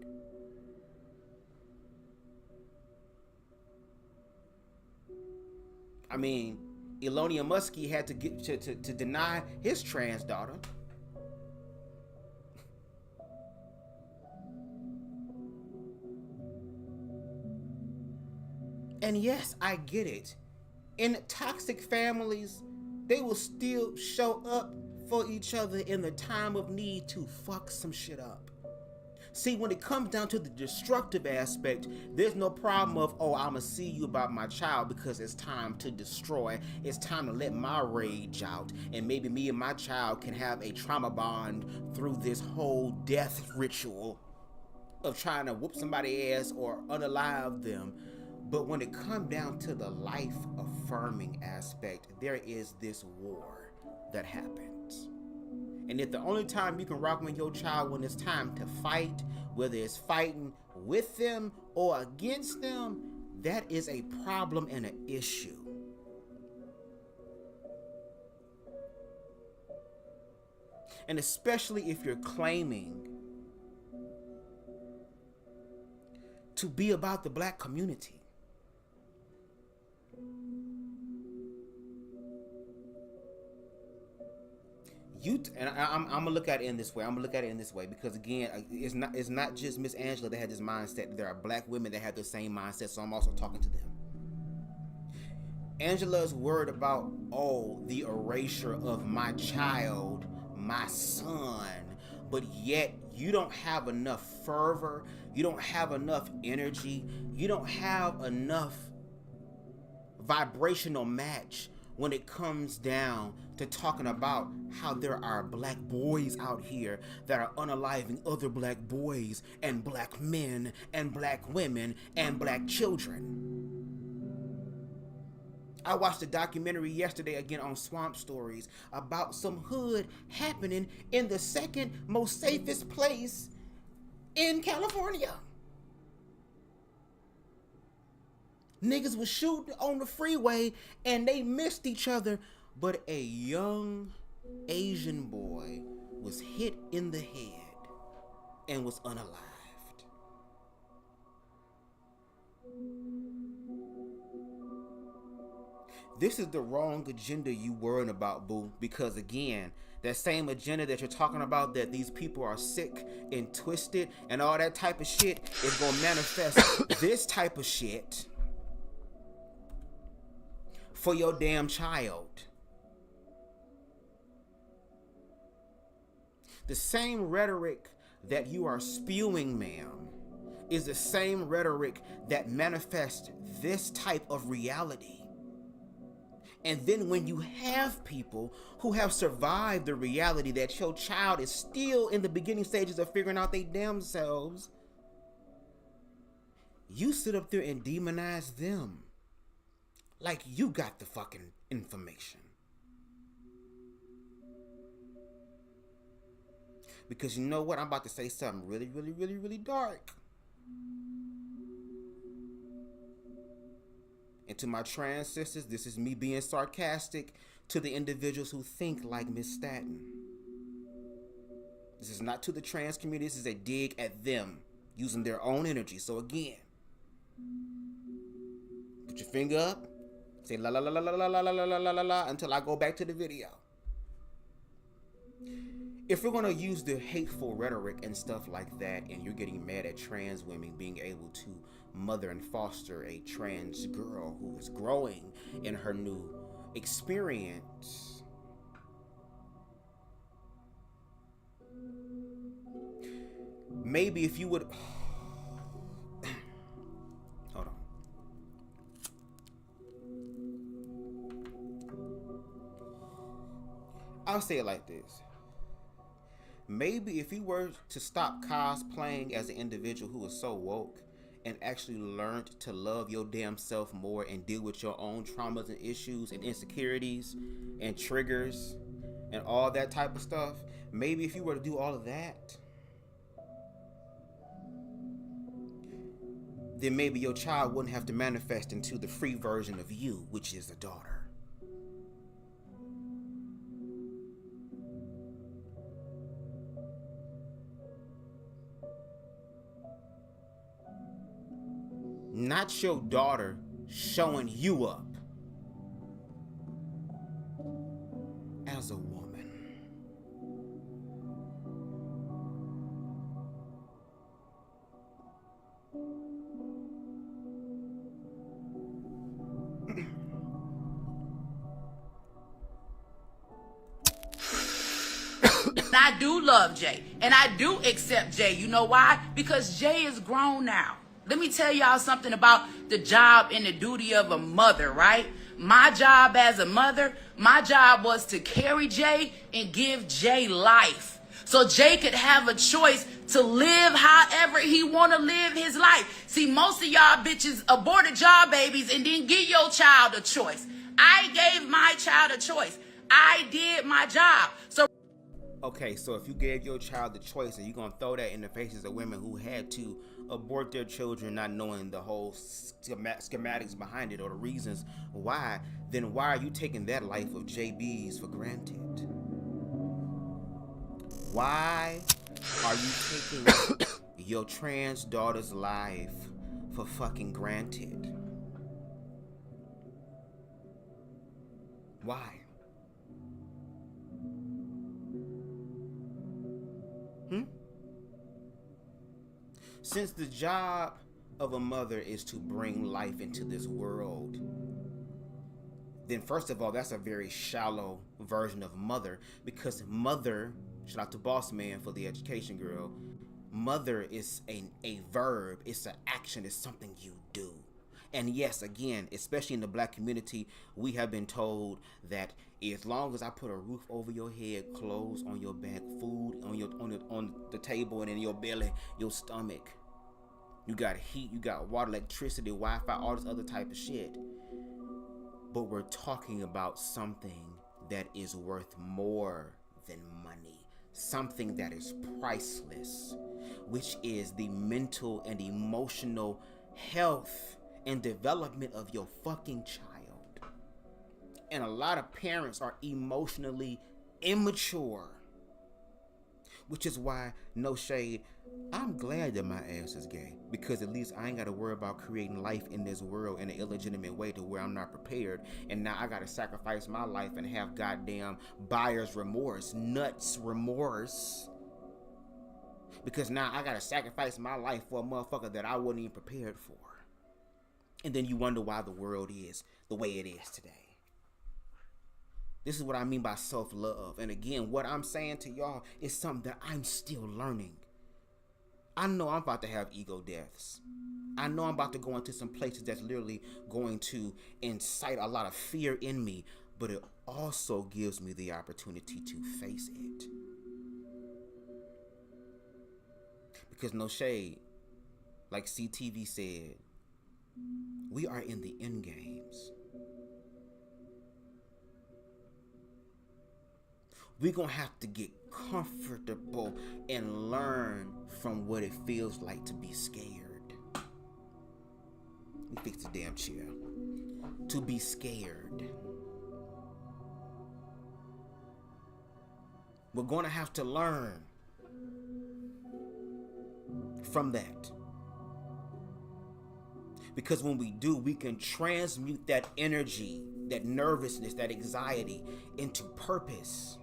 I mean, Elonia Muskie had to get to deny his trans daughter. And yes, I get it. In toxic families, they will still show up for each other in the time of need to fuck some shit up. See, when it comes down to the destructive aspect, there's no problem of, oh, I'ma see you about my child because it's time to destroy. It's time to let my rage out. And maybe me and my child can have a trauma bond through this whole death ritual of trying to whoop somebody's ass or unalive them. But when it comes down to the life-affirming aspect, there is this war that happens. And if the only time you can rock with your child when it's time to fight, whether it's fighting with them or against them, that is a problem and an issue. And especially if you're claiming to be about the black community. I'm gonna look at it in this way. Because again, it's not just Miss Angela that had this mindset. There are black women that have the same mindset. So I'm also talking to them. Angela's worried about, oh, the erasure of my child, my son, but yet you don't have enough fervor. You don't have enough energy. You don't have enough vibrational match when it comes down to talking about how there are black boys out here that are unaliving other black boys and black men and black women and black children. I watched a documentary yesterday again on Swamp Stories about some hood happening in the second most safest place in California. Niggas was shooting on the freeway and they missed each other, but a young Asian boy was hit in the head and was unalived. This is the wrong agenda you worrying about, boo, because again, that same agenda that you're talking about, that these people are sick and twisted and all that type of shit, is gonna manifest this type of shit for your damn child. The same rhetoric that you are spewing, ma'am, is the same rhetoric that manifests this type of reality. And then when you have people who have survived the reality that your child is still in the beginning stages of figuring out their damn selves, you sit up there and demonize them like you got the fucking information. Because you know what? I'm about to say something really, really, really, really dark. And to my trans sisters, this is me being sarcastic to the individuals who think like Miss Staten. This is not to the trans community. This is a dig at them using their own energy. So again, put your finger up, say la la la la la la la la la la la until I go back to the video. If we're gonna use the hateful rhetoric and stuff like that, and you're getting mad at trans women being able to mother and foster a trans girl who is growing in her new experience, maybe if you would hold on. I'll say it like this. Maybe if you were to stop cosplaying as an individual who is so woke and actually learned to love your damn self more and deal with your own traumas and issues and insecurities and triggers and all that type of stuff, maybe if you were to do all of that, then maybe your child wouldn't have to manifest into the free version of you, which is a daughter. Not your daughter showing you up as a woman. I do love Jay, and I do accept Jay. You know why? Because Jay is grown now. Let me tell y'all something about the job and the duty of a mother, right? My job as a mother, my job was to carry Jay and give Jay life. So Jay could have a choice to live however he want to live his life. See, most of y'all bitches aborted y'all babies and didn't give your child a choice. I gave my child a choice. I did my job. So okay, so if you gave your child the choice and you're going to throw that in the faces of women who had to abort their children not knowing the whole schematics behind it or the reasons why, then why are you taking that life of JB's for granted? Why are you taking your trans daughter's life for fucking granted? Why? Since the job of a mother is to bring life into this world, then first of all, that's a very shallow version of mother, because mother, shout out to Boss Man for the education girl, mother is a verb, it's an action, it's something you do. And yes, again, especially in the black community, we have been told that as long as I put a roof over your head, clothes on your back, food on the table and in your belly, your stomach, you got heat, you got water, electricity, Wi-Fi, all this other type of shit. But we're talking about something that is worth more than money, something that is priceless, which is the mental and emotional health and development of your fucking child. And a lot of parents are emotionally immature, which is why, no shade, I'm glad that my ass is gay, because at least I ain't got to worry about creating life in this world in an illegitimate way to where I'm not prepared, and now I got to sacrifice my life and have goddamn buyer's remorse, nuts remorse, because now I got to sacrifice my life for a motherfucker that I wasn't even prepared for. And then you wonder why the world is the way it is today. This is what I mean by self-love. And again, what I'm saying to y'all is something that I'm still learning. I know I'm about to have ego deaths. I know I'm about to go into some places that's literally going to incite a lot of fear in me, but it also gives me the opportunity to face it. Because no shade, like CTV said, we are in the end games. We're going to have to get comfortable and learn from what it feels like to be scared. Let me fix the damn chair. To be scared. We're going to have to learn from that. Because when we do, we can transmute that energy, that nervousness, that anxiety into purpose.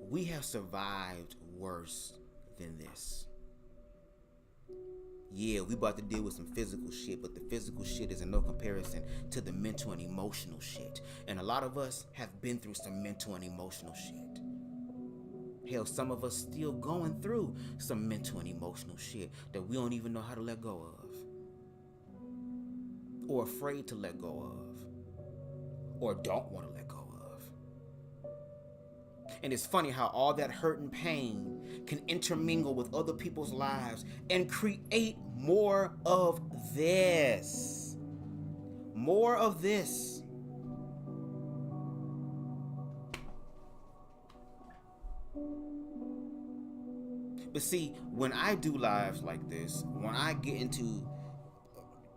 We have survived worse than this. Yeah, we about to deal with some physical shit, but the physical shit is in no comparison to the mental and emotional shit. And a lot of us have been through some mental and emotional shit. Hell, some of us still going through some mental and emotional shit that we don't even know how to let go of. Or afraid to let go of. Or don't want to let go of. And it's funny how all that hurt and pain can intermingle with other people's lives and create more of this. More of this. But see, when I do lives like this, when I get into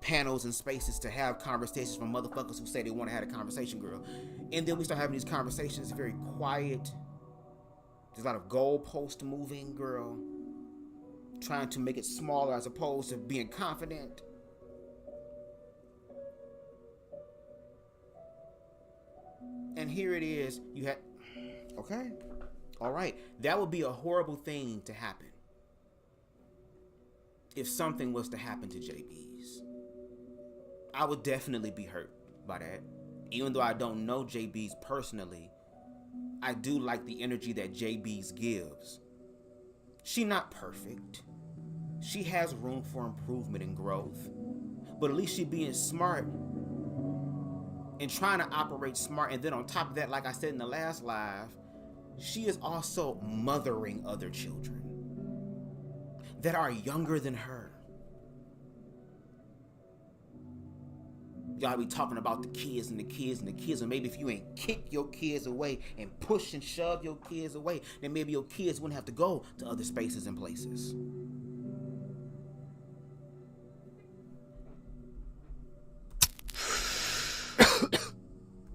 panels and spaces to have conversations from motherfuckers who say they want to have a conversation, girl, and then we start having these conversations, very quiet. There's a lot of goalpost moving, girl. Trying to make it smaller as opposed to being confident. And here it is. You had... Okay. All right. That would be a horrible thing to happen. If something was to happen to JB's. I would definitely be hurt by that. Even though I don't know JB's personally, I do like the energy that JB's gives. She not perfect. She has room for improvement and growth. But at least she being smart and trying to operate smart. And then on top of that, like I said in the last live, she is also mothering other children that are younger than her. Y'all be talking about the kids and the kids and the kids, and maybe if you ain't kick your kids away and push and shove your kids away, then maybe your kids wouldn't have to go to other spaces and places.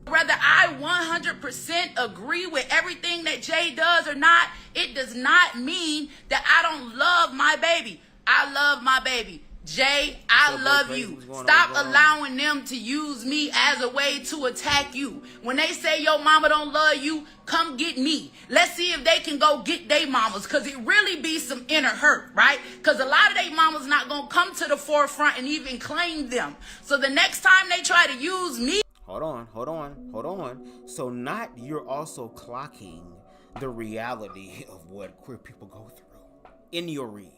Whether I 100% agree with everything that Jay does or not, it does not mean that I don't love my baby. I love my baby. Jay, I love you. Stop allowing them to use me as a way to attack you. When they say your mama don't love you, come get me. Let's see if they can go get their mamas, because it really be some inner hurt, right? Because a lot of they mamas not going to come to the forefront and even claim them. So the next time they try to use me... Hold on. So not you're also clocking the reality of what queer people go through in your read.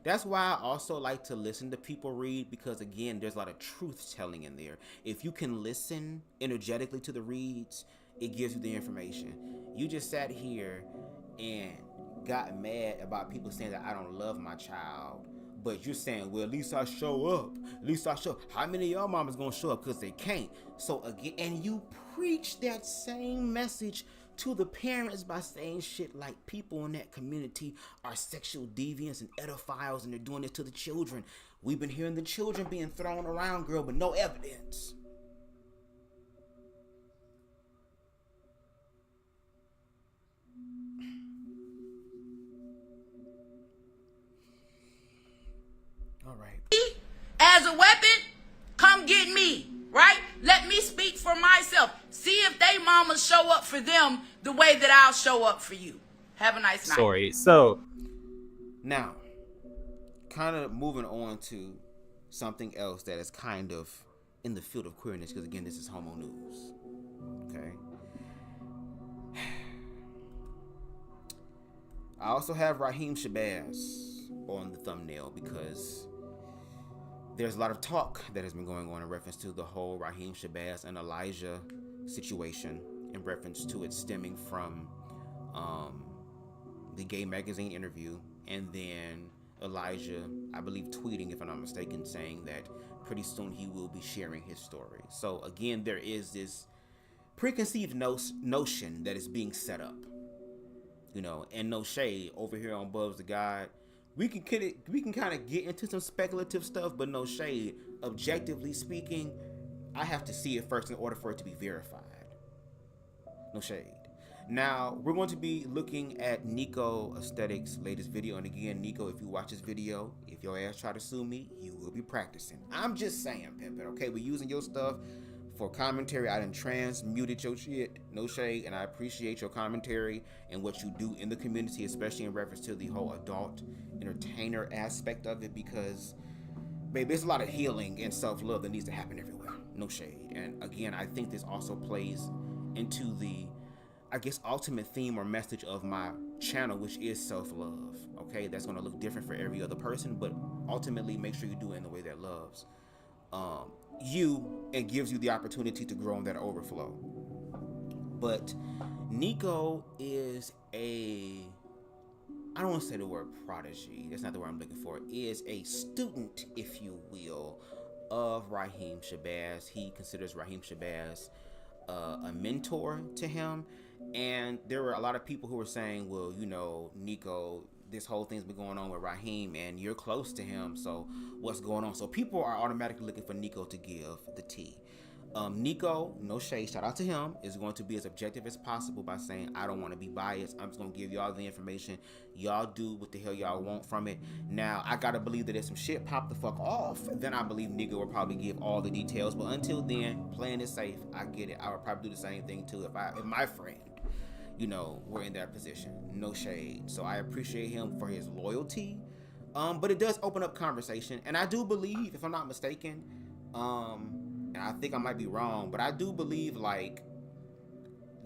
That's why I also like to listen to people read, because again, there's a lot of truth telling in there. If you can listen energetically to the reads, it gives you the information. You just sat here and got mad about people saying that I don't love my child, but you're saying, well, at least I show up. At least I show up. How many of y'all mamas gonna show up because they can't? So again, and you preach that same message to the parents by saying shit like people in that community are sexual deviants and pedophiles and they're doing this to the children. We've been hearing the children being thrown around, girl, but no evidence. All right. As a weapon, come get me, right? Let me speak for myself. See if they mamas show up for them the way that I'll show up for you. Have a nice night. Sorry. So now, kind of moving on to something else that is kind of in the field of queerness, because again, this is Homo News. Okay. I also have Rhyheim Shabazz on the thumbnail because there's a lot of talk that has been going on in reference to the whole Rhyheim Shabazz and Elijah situation, in reference to it stemming from the Gay Magazine interview, and then Elijah, I believe, tweeting, if I'm not mistaken, saying that pretty soon he will be sharing his story. So again, there is this preconceived notion that is being set up, you know, and no shade over here on BubzDaGawd. We can kind of get into some speculative stuff, but no shade. Objectively speaking, I have to see it first in order for it to be verified. No shade. Now, we're going to be looking at Nico Aesthetics' latest video. And again, Nico, if you watch this video, if your ass try to sue me, you will be practicing. I'm just saying, Pimpin', okay? We're using your stuff for commentary. I done transmuted your shit. No shade. And I appreciate your commentary and what you do in the community, especially in reference to the whole adult entertainer aspect of it. Because, baby, there's a lot of healing and self-love that needs to happen everywhere. No shade. And again, I think this also plays into the, I guess, ultimate theme or message of my channel, which is self-love. Okay, that's going to look different for every other person, but ultimately make sure you do it in the way that loves you and gives you the opportunity to grow in that overflow. But Nico is I don't want to say the word prodigy, that's not the word I'm looking for, is a student, if you will, of Rhyheim Shabazz. He considers Rhyheim Shabazz a mentor to him, and there were a lot of people who were saying, well, you know, Nico, this whole thing's been going on with Rhyheim and you're close to him, so what's going on? So people are automatically looking for Nico to give the tea. Nico, no shade, shout out to him, is going to be as objective as possible by saying, I don't want to be biased. I'm just going to give y'all the information. Y'all do what the hell y'all want from it. Now, I got to believe that if some shit pop the fuck off, then I believe Nico will probably give all the details. But until then, playing it safe, I get it. I would probably do the same thing too if my friend, you know, were in that position. No shade. So I appreciate him for his loyalty. But it does open up conversation. And I do believe, if I'm not mistaken, and I think I might be wrong, but I do believe like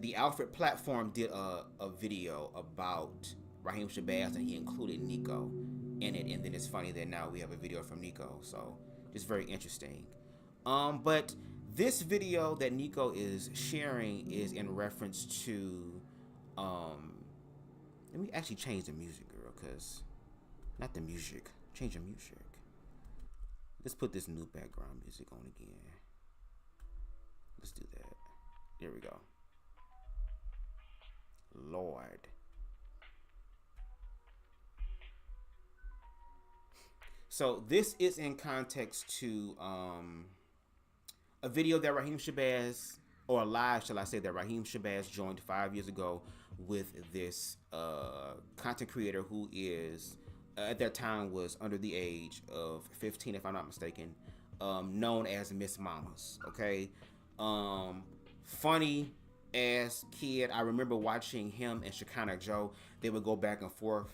the Alfred platform did a video about Rhyheim Shabazz and he included Nico in it, and then it's funny that now we have a video from Nico, so it's very interesting. But this video that Nico is sharing is in reference to let me actually change the music, girl, cause not the music, change the music. Let's put this new background music on again. Let's do that. There we go. Lord. So this is in context to a video that Rhyheim Shabazz, or a live, shall I say, that Rhyheim Shabazz joined 5 years ago with this content creator who is, at that time, was under the age of 15, if I'm not mistaken, known as Miss Mamas, okay? Funny ass kid. I remember watching him and Shekinah Joe. They would go back and forth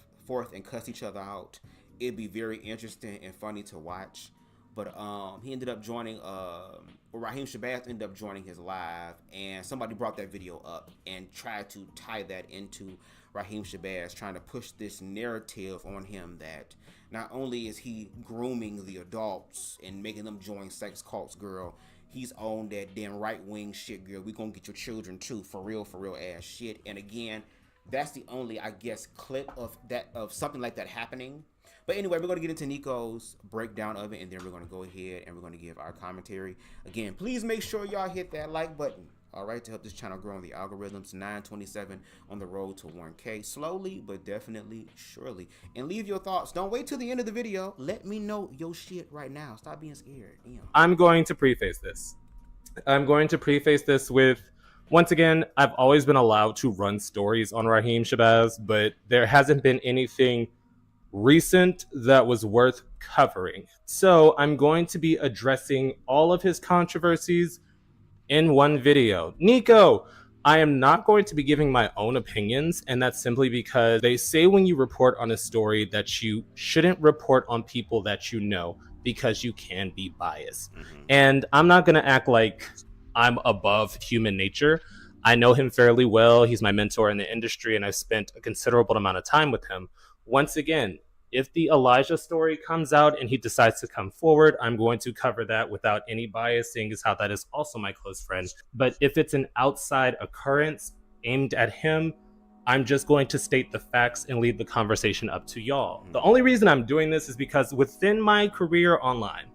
and cuss each other out. It'd be very interesting and funny to watch. But he ended up joining, Rhyheim Shabazz ended up joining his live, and somebody brought that video up and tried to tie that into Rhyheim Shabazz, trying to push this narrative on him that not only is he grooming the adults and making them join sex cults, girl, he's on that damn right-wing shit, girl. We gonna get your children too, for real ass shit. And again, that's the only, I guess, clip of something like that happening. But anyway, we're gonna get into Nico's breakdown of it, and then we're gonna go ahead and we're gonna give our commentary. Again, please make sure y'all hit that like button, all right, to help this channel grow in the algorithms. 927 on the road to 1K, slowly but definitely surely. And leave your thoughts. Don't wait till the end of the video. Let me know your shit right now. Stop being scared. Damn. I'm going to preface this. With, once again, I've always been allowed to run stories on Rhyheim Shabazz, but there hasn't been anything recent that was worth covering. So I'm going to be addressing all of his controversies in one video. Nico, I am not going to be giving my own opinions, and that's simply because they say when you report on a story that you shouldn't report on people that you know, because you can be biased. And I'm not going to act like I'm above human nature. I know him fairly well. He's my mentor in the industry, and I've spent a considerable amount of time with him. Once again, if the Elijah story comes out and he decides to come forward, I'm going to cover that without any bias, seeing as how that is also my close friend. But if it's an outside occurrence aimed at him, I'm just going to state the facts and leave the conversation up to y'all. The only reason I'm doing this is because within my career online,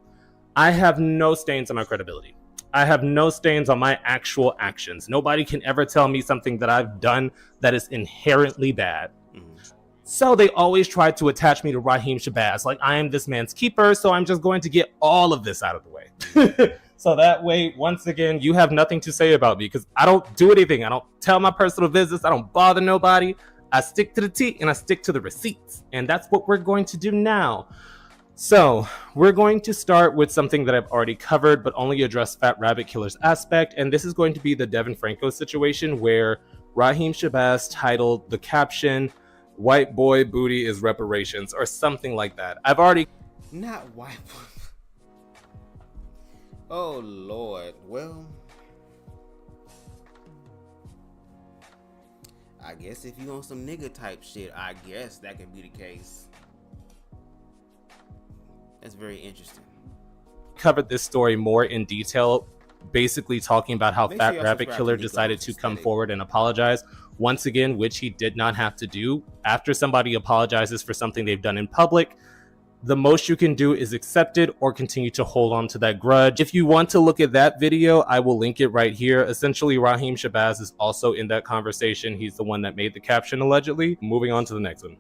I have no stains on my credibility. I have no stains on my actual actions. Nobody can ever tell me something that I've done that is inherently bad. So they always try to attach me to Rhyheim Shabazz, like I am this man's keeper, so I'm just going to get all of this out of the way. So that way, once again, you have nothing to say about me because I don't do anything. I don't tell my personal business. I don't bother nobody. I stick to the T and I stick to the receipts. And that's what we're going to do now. So we're going to start with something that I've already covered, but only address Fat Rabbit Killer's aspect. And this is going to be the Devin Franco situation where Rhyheim Shabazz titled the caption, "White boy booty is reparations," or something like that. I've already... Not white boy. Oh, Lord. Well, I guess if you on some nigga type shit, I guess that could be the case. That's very interesting. Covered this story more in detail, basically talking about how Make Fat sure y'all Rabbit subscribe Killer to Nico decided to come Aesthetic. forward and apologize once again, which he did not have to do. After somebody apologizes for something they've done in public, the most you can do is accept it or continue to hold on to that grudge. If you want to look at that video, I will link it right here. Essentially, Rhyheim Shabazz is also in that conversation. He's the one that made the caption, allegedly. Moving on to the next one.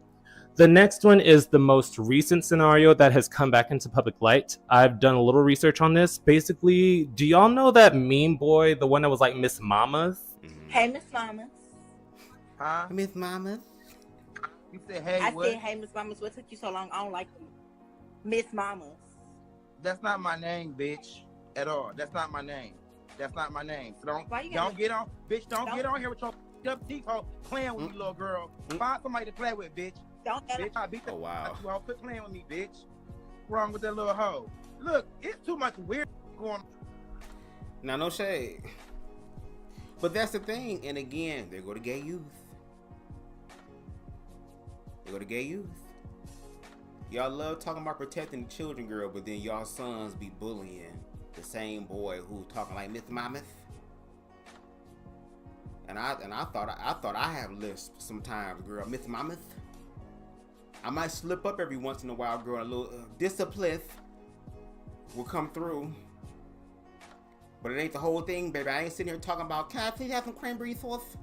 The next one is the most recent scenario that has come back into public light. I've done a little research on this. Basically, do y'all know that meme boy, the one that was like Miss Mamas? Hey, Miss Mamas. Huh? Miss Mamas? You said, hey, I what? said, hey, Miss Mamas. What took you so long? I don't like you. Miss Mamas. That's not my name, bitch, at all. That's not my name. That's not my name. So Why you don't gotta- get on, bitch. Don't get on here with your up teeth hole playing with me, little girl. Find somebody to play with, bitch. Don't Bitch, I beat the Oh, wow. you hoe. Quit playing with me, bitch. What's wrong with that little hoe? Look, it's too much weird going on. Now, no shade. But that's the thing. And again, they go to gay youth. They go to gay youth. Y'all love talking about protecting the children, girl, but then y'all sons be bullying the same boy who talking like Miss Mammoth. And I thought I have lisp sometimes, girl. Miss Mammoth. I might slip up every once in a while, girl. A little discipline will come through. But it ain't the whole thing, baby. I ain't sitting here talking about, can I please have some cranberry sauce?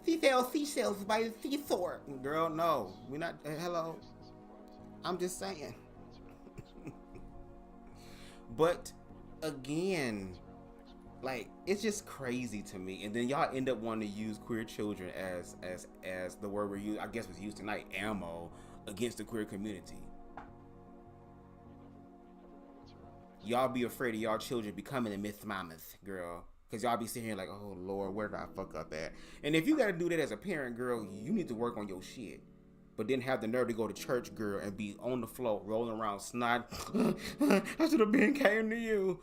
Seashells by the seashore. Girl, no. We're not, hello. I'm just saying. But, again, like, it's just crazy to me. And then y'all end up wanting to use queer children as the word we're using, I guess was used tonight, ammo, against the queer community. Y'all be afraid of y'all children becoming a Miss Mammoth, girl. Because y'all be sitting here like, oh, Lord, where did I fuck up at? And if you got to do that as a parent, girl, you need to work on your shit. But then have the nerve to go to church, girl, and be on the floor, rolling around snot. I should have been came to you.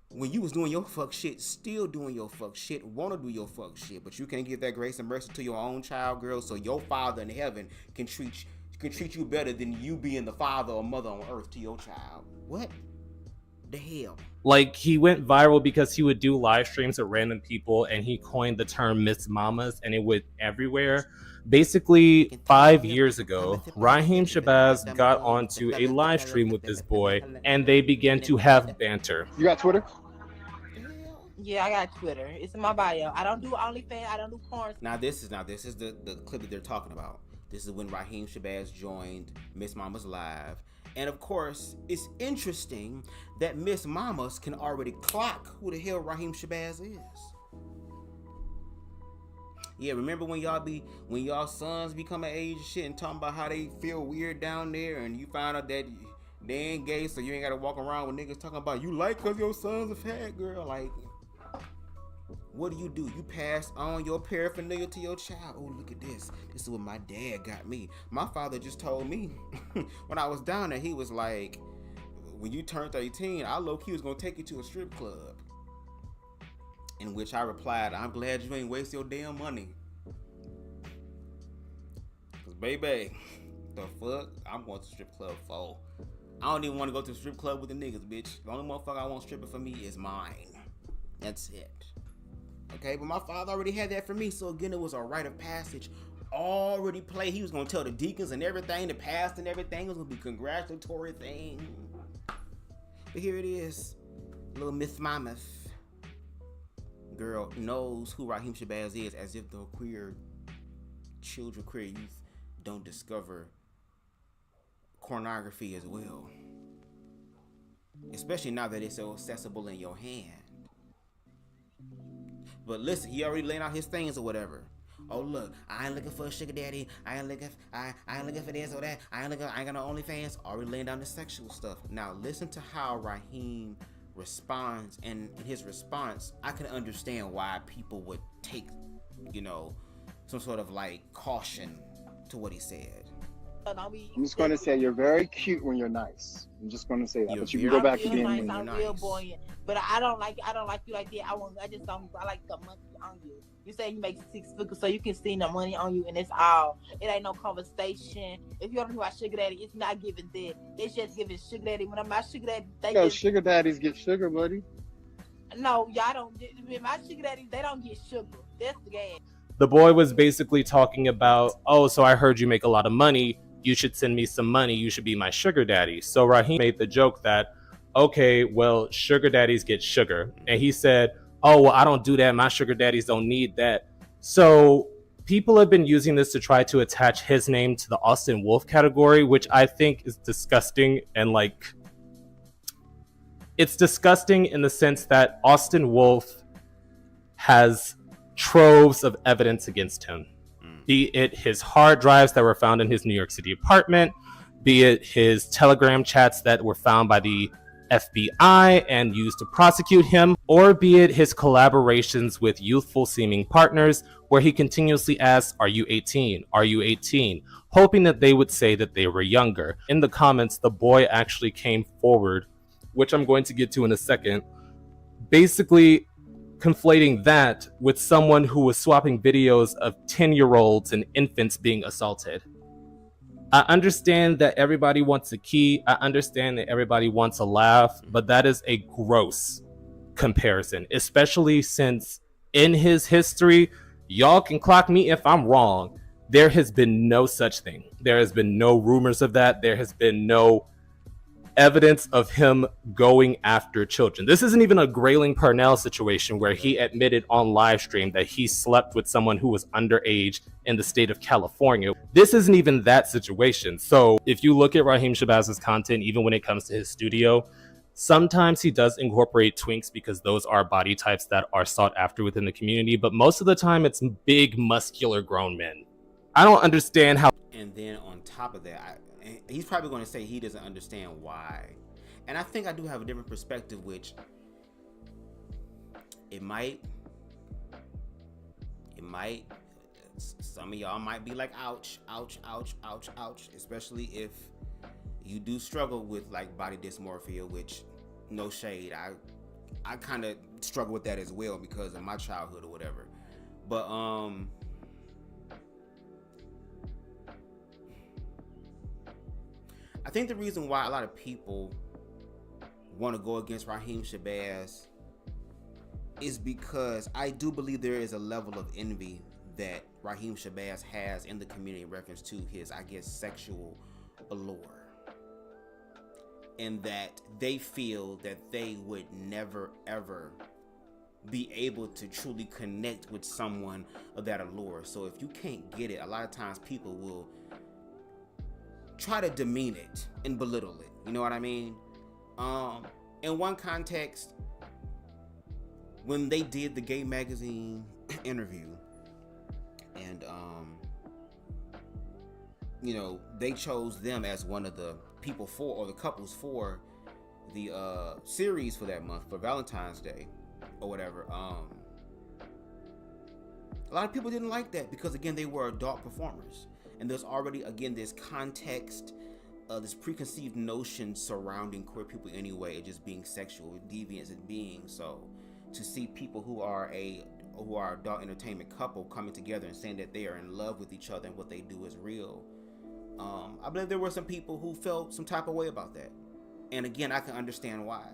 When you was doing your fuck shit, still doing your fuck shit, want to do your fuck shit. But you can't give that grace and mercy to your own child, girl, so your father in heaven can treat you better than you being the father or mother on earth to your child. What the hell? Like, he went viral because he would do live streams with random people and he coined the term Miss Mamas and it went everywhere. Basically, 5 years ago, Rhyheim Shabazz got onto a live stream with this boy and they began to have banter. You got Twitter? Yeah, I got Twitter. It's in my bio. I don't do OnlyFans. I don't do porn. Now this is the clip that they're talking about. This is when Rhyheim Shabazz joined Miss Mama's live. And of course, it's interesting that Miss Mamas can already clock who the hell Rhyheim Shabazz is. Yeah, remember when y'all sons become an age and shit and talking about how they feel weird down there and you find out that they ain't gay, so you ain't gotta walk around with niggas talking about you like cause your son's a fat girl. Like, what do? You pass on your paraphernalia to your child. Oh, look at this. This is what my dad got me. My father just told me when I was down there, he was like, when you turned 18, I low-key was gonna take you to a strip club. In which I replied, I'm glad you ain't waste your damn money. Cause baby, the fuck? I'm going to strip club for. I don't even want to go to the strip club with the niggas, bitch. The only motherfucker I want stripping for me is mine. That's it. Okay, but my father already had that for me, so again, it was a rite of passage already played. He was gonna tell the deacons and everything, the pastor and everything. It was gonna be a congratulatory thing. But here it is, little Miss Mammoth girl knows who Rhyheim Shabazz is, as if the queer children, queer youth don't discover pornography as well. especially now that it's so accessible in your hand. But listen, he already laid out his things or whatever. Oh look, I ain't looking for a sugar daddy. I ain't looking for this or that. I ain't got no OnlyFans. Already laying down the sexual stuff. Now listen to how Rhyheim responds, and in his response, I can understand why people would take, some sort of like caution to what he said. I'm just going to say you're very cute when you're nice. I'm just going to say that, but you can go back to being nice, when you're I'm nice. real buoyant, but I don't like you like that. I like the money on you. You say you make 6 figures, so you can see the money on you, and it's all. It ain't no conversation. If you don't know about sugar daddy, it's not giving that. It's just giving sugar daddy. When I'm my sugar daddy, Sugar daddies get sugar, buddy. No, y'all don't. With my sugar daddies, they don't get sugar. That's the game. The boy was basically talking about, oh, so I heard you make a lot of money. You should send me some money. You should be my sugar daddy. So Rhyheim made the joke that, okay, well, sugar daddies get sugar. And he said, oh, well, I don't do that. My sugar daddies don't need that. So people have been using this to try to attach his name to the Austin Wolf category, which I think is disgusting. And it's disgusting in the sense that Austin Wolf has troves of evidence against him. Be it his hard drives that were found in his New York City apartment, be it his Telegram chats that were found by the FBI and used to prosecute him, or be it his collaborations with youthful seeming partners where he continuously asks, are you 18? Are you 18? Hoping that they would say that they were younger. In the comments, the boy actually came forward, which I'm going to get to in a second, basically conflating that with someone who was swapping videos of 10-year-olds and infants being assaulted. I understand that everybody wants a key. I understand that everybody wants a laugh, but that is a gross comparison, especially since in his history, y'all can clock me if I'm wrong, there has been no such thing. There has been no rumors of that. There has been no evidence of him going after children. This isn't even a Grayling Parnell situation where he admitted on live stream that he slept with someone who was underage in the state of California. This isn't even that situation. So if you look at Rhyheim Shabazz's content, even when it comes to his studio, sometimes he does incorporate twinks because those are body types that are sought after within the community, but most of the time it's big, muscular grown men. I don't understand how. And then on top of that, he's probably going to say he doesn't understand why. And I think I do have a different perspective, which it might, some of y'all might be like, ouch, ouch, ouch, ouch, ouch, especially if you do struggle with like body dysmorphia, which no shade. I kind of struggle with that as well because of my childhood or whatever. But, I think the reason why a lot of people want to go against Rhyheim Shabazz is because I do believe there is a level of envy that Rhyheim Shabazz has in the community in reference to his, I guess, sexual allure. And that they feel that they would never, ever be able to truly connect with someone of that allure. So if you can't get it, a lot of times people will try to demean it and belittle it. You know what I mean? In one context, when they did the Gay Magazine interview, and they chose them as one of the people for, or the couples for the series for that month, for Valentine's Day or whatever. A lot of people didn't like that because, again, they were adult performers. And there's already, again, this context, this preconceived notion surrounding queer people anyway, just being sexual, deviants and being. So to see people who are adult entertainment couple coming together and saying that they are in love with each other and what they do is real, I believe there were some people who felt some type of way about that. And again, I can understand why.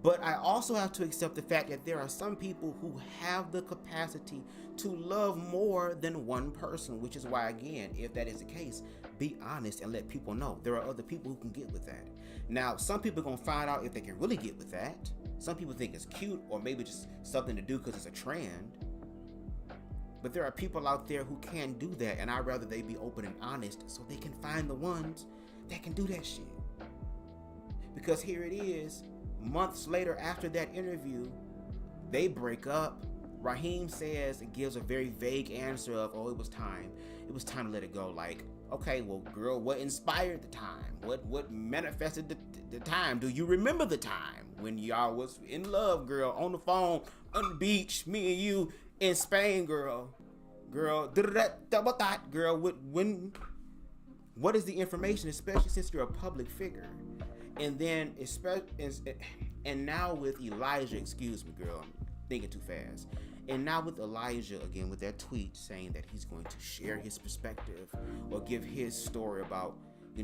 But I also have to accept the fact that there are some people who have the capacity to love more than one person, which is why, again, if that is the case, be honest and let people know there are other people who can get with that. Now, some people are going to find out if they can really get with that. Some people think it's cute or maybe just something to do because it's a trend. But there are people out there who can do that, and I'd rather they be open and honest so they can find the ones that can do that shit. Because here it is, months later after that interview, they break up. Rhyheim says, it gives a very vague answer of, oh, it was time to let it go. Like, okay, well, girl, what inspired the time? What manifested the time? Do you remember the time when y'all was in love, girl, on the phone, on the beach, me and you in Spain, girl, double thought, girl, what is the information, especially since you're a public figure? And then, and now with Elijah, excuse me, girl, I'm thinking too fast. And now with Elijah, again, with that tweet saying that he's going to share his perspective or give his story about,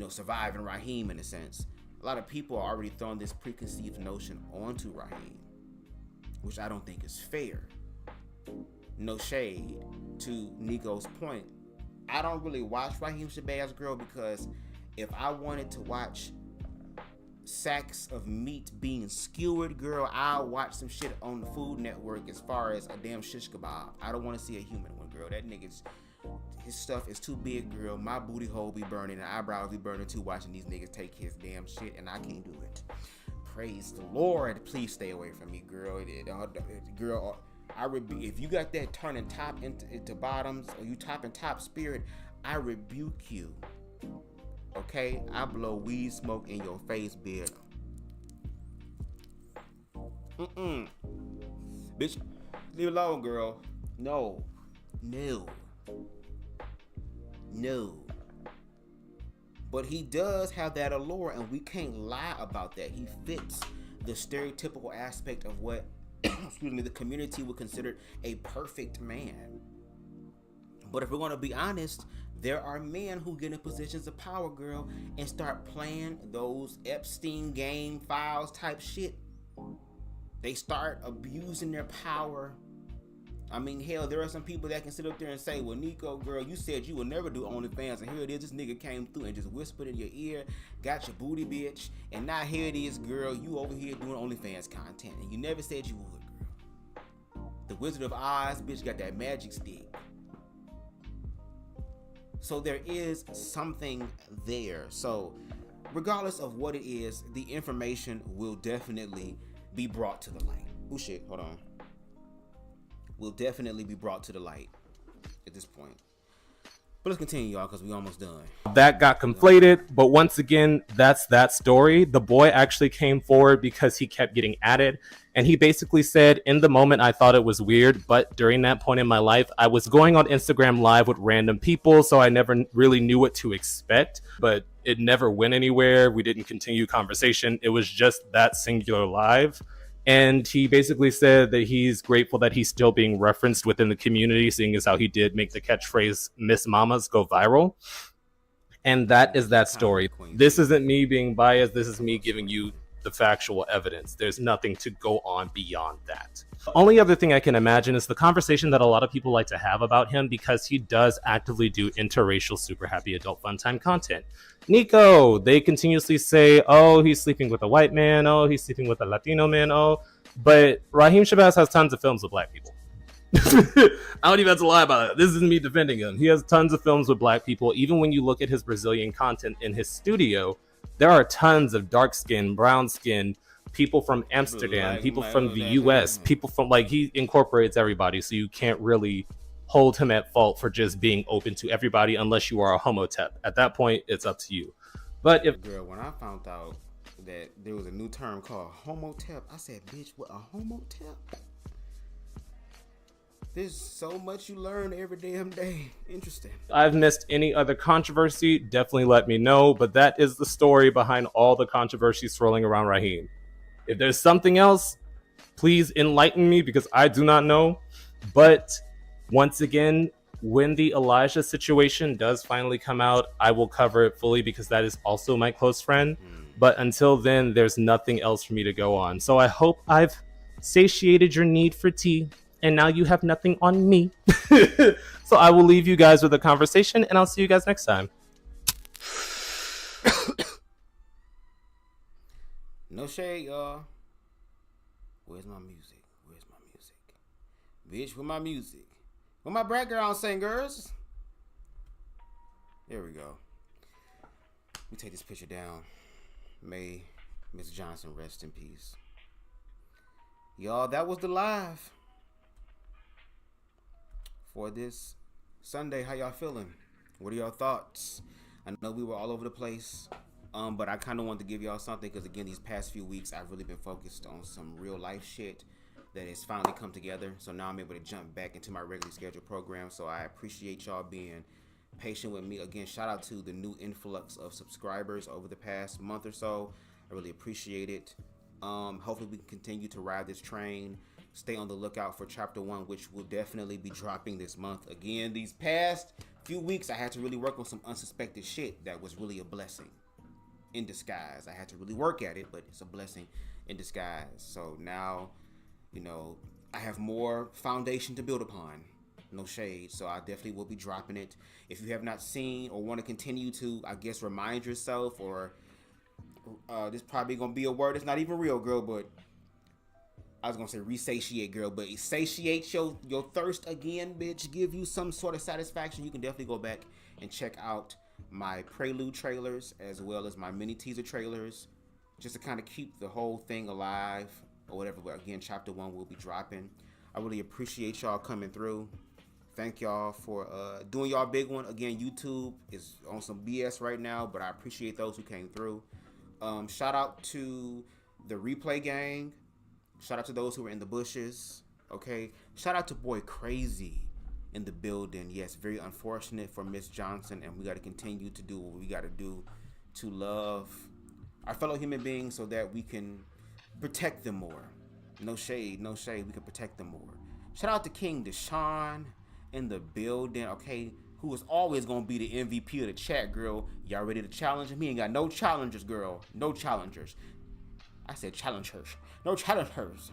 surviving Rhyheim in a sense. A lot of people are already throwing this preconceived notion onto Rhyheim, which I don't think is fair. No shade to Nico's point. I don't really watch Rhyheim Shabazz, girl, because if I wanted to watch sacks of meat being skewered, girl, I'll watch some shit on the Food Network as far as a damn shish kebab. I don't want to see a human one, girl. That nigga's, his stuff is too big, girl. My booty hole be burning and eyebrows be burning too watching these niggas take his damn shit, and I can't do it. Praise the Lord. Please stay away from me, girl. Girl, if you got that turning top into bottoms, or you top and top spirit, I rebuke you. Okay, I blow weed smoke in your face, bitch. Bitch, leave it alone, girl. No. But he does have that allure, and we can't lie about that. He fits the stereotypical aspect of what, excuse me, the community would consider a perfect man. But if we're going to be honest, there are men who get in positions of power, girl, and start playing those Epstein game files type shit. They start abusing their power. I mean, hell, there are some people that can sit up there and say, well, Nico, girl, you said you would never do OnlyFans, and here it is, this nigga came through and just whispered in your ear, got your booty, bitch, and now here it is, girl, you over here doing OnlyFans content, and you never said you would, girl. The Wizard of Oz, bitch, got that magic stick. So there is something there. So regardless of what it is, the information will definitely be brought to the light. Oh shit, hold on. Will definitely be brought to the light at this point. But let's continue, y'all, because we almost done. That got conflated, but once again, that's that story. The boy actually came forward because he kept getting added, and he basically said, in the moment, I thought it was weird, but during that point in my life, I was going on Instagram Live with random people, so I never really knew what to expect, but it never went anywhere. We didn't continue conversation. It was just that singular live. And he basically said that he's grateful that he's still being referenced within the community, seeing as how he did make the catchphrase Miss Mamas go viral. And that is that story. This isn't me being biased. This is me giving you the factual evidence. There's nothing to go on beyond that. The only other thing I can imagine is the conversation that a lot of people like to have about him, because he does actively do interracial, super happy adult fun time content. Nico, they continuously say, oh, he's sleeping with a white man. Oh, he's sleeping with a Latino man. Oh, but Rhyheim Shabazz has tons of films with black people. I don't even have to lie about it. This isn't me defending him. He has tons of films with black people. Even when you look at his Brazilian content in his studio, there are tons of dark skin, brown skin, people from Amsterdam, people from the US, people from, like, he incorporates everybody, so you can't really hold him at fault for just being open to everybody unless you are a homotep. At that point, it's up to you. But if... Girl, when I found out that there was a new term called homotep, I said, bitch, what, a homotep? There's so much you learn every damn day. Interesting. I've missed any other controversy, definitely let me know. But that is the story behind all the controversies swirling around Rhyheim. If there's something else, please enlighten me, because I do not know. But once again, when the Elijah situation does finally come out, I will cover it fully, because that is also my close friend. But until then, there's nothing else for me to go on. So I hope I've satiated your need for tea, and now you have nothing on me. So I will leave you guys with a conversation, and I'll see you guys next time. No shade, y'all. Where's my music? Where's my music? Bitch, where my music? Where my background singers? There we go. Let me take this picture down. May Miss Johnson, rest in peace. Y'all, that was the live for this Sunday. How y'all feeling? What are y'all thoughts? I know we were all over the place, but I kind of wanted to give y'all something because, again, these past few weeks, I've really been focused on some real life shit that has finally come together. So now I'm able to jump back into my regularly scheduled program. So I appreciate y'all being patient with me. Again, shout out to the new influx of subscribers over the past month or so. I really appreciate it. Hopefully we can continue to ride this train. Stay on the lookout for chapter 1, which will definitely be dropping this month. Again, these past few weeks, I had to really work on some unsuspected shit that was really a blessing in disguise. I had to really work at it, but it's a blessing in disguise. So now, you know, I have more foundation to build upon. No shade. So I definitely will be dropping it. If you have not seen or want to continue to, I guess, remind yourself, or this probably gonna be a word that's not even real, girl, but I was gonna say resatiate, girl, but satiate your thirst again, bitch. Give you some sort of satisfaction. You can definitely go back and check out my prelude trailers as well as my mini teaser trailers, just to kind of keep the whole thing alive or whatever. But again, chapter 1 will be dropping. I really appreciate y'all coming through. Thank y'all for doing y'all big one. Again, YouTube is on some BS right now, but I appreciate those who came through. Shout out to the replay gang. Shout out to those who were in the bushes. Okay. Shout out to boy Crazy in the building. Yes, very unfortunate for Miss Johnson, and we got to continue to do what we got to do to love our fellow human beings so that we can protect them more. No shade, no shade. We can protect them more. Shout out to King Deshaun in the building, okay, who is always gonna be the MVP of the chat, girl. Y'all ready to challenge him? He ain't got no challengers, girl. No challengers. I said challengers. No challengers.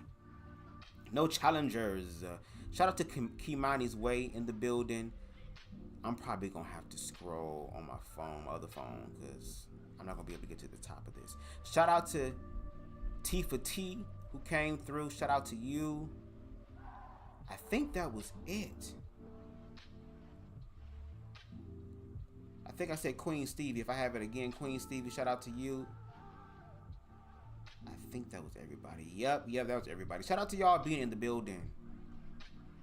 No challengers. Shout out to Kimani's Way in the building. I'm probably gonna have to scroll on my phone, my other phone, because I'm not gonna be able to get to the top of this. Shout out to T for T who came through. Shout out to you. I think that was it. I think I said Queen Stevie. If I have it again, Queen Stevie, shout out to you. I think that was everybody. Yep, that was everybody. Shout out to y'all being in the building.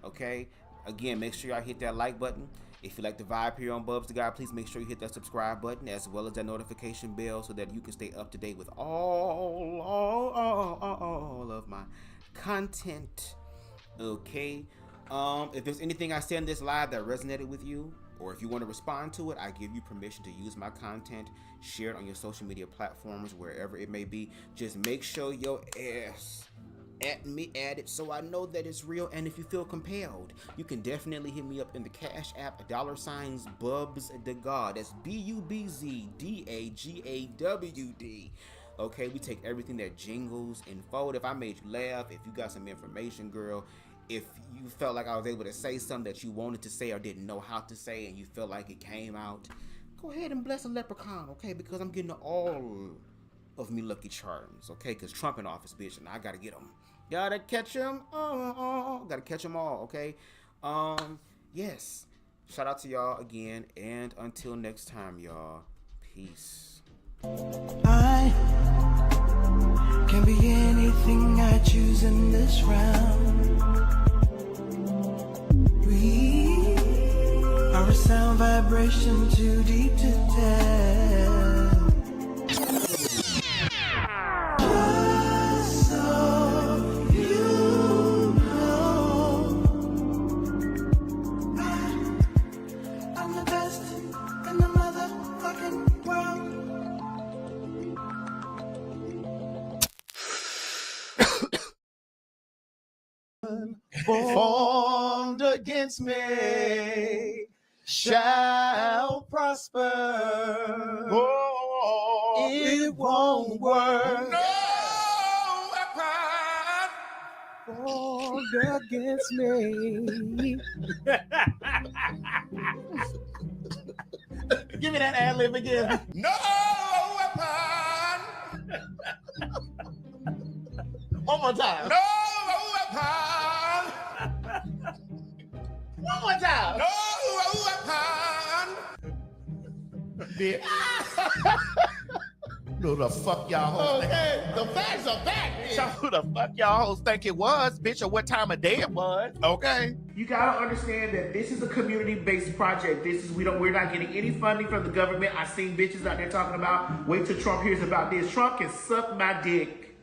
Okay? Again, make sure y'all hit that like button. If you like the vibe here on BubzDaGawd, please make sure you hit that subscribe button as well as that notification bell so that you can stay up to date with all of my content. Okay? If there's anything I said in this live that resonated with you, or if you want to respond to it, I give you permission to use my content, share it on your social media platforms, wherever it may be. Just make sure your ass at it so I know that it's real. And if you feel compelled, you can definitely hit me up in the Cash App, $BubzDaGawd. That's BubzDaGawd. Okay, we take everything that jingles and fold. If I made you laugh, if you got some information, girl, if you felt like I was able to say something that you wanted to say or didn't know how to say and you felt like it came out, go ahead and bless a leprechaun, okay? Because I'm getting all of me Lucky Charms, okay? Because Trump in office, bitch, and I gotta get them. Gotta catch them all. Gotta catch them all, okay? Yes. Shout out to y'all again, and until next time, y'all. Peace. I can be anything I choose in this round. We are a sound vibration too deep to tell. Just so you know, I'm the best in the motherfucking world. Formed against me shall prosper. Oh, it won't work. No weapon formed against me. Give me that ad lib again. No weapon. One more time. No weapon. One more time. No weapon. Who the fuck y'all hoes think? The facts are back. Who the fuck y'all hoes think it was, bitch, or what time of day it was? Okay. You gotta understand that this is a community-based project. We're not getting any funding from the government. I seen bitches out there talking about, wait till Trump hears about this. Trump can suck my dick.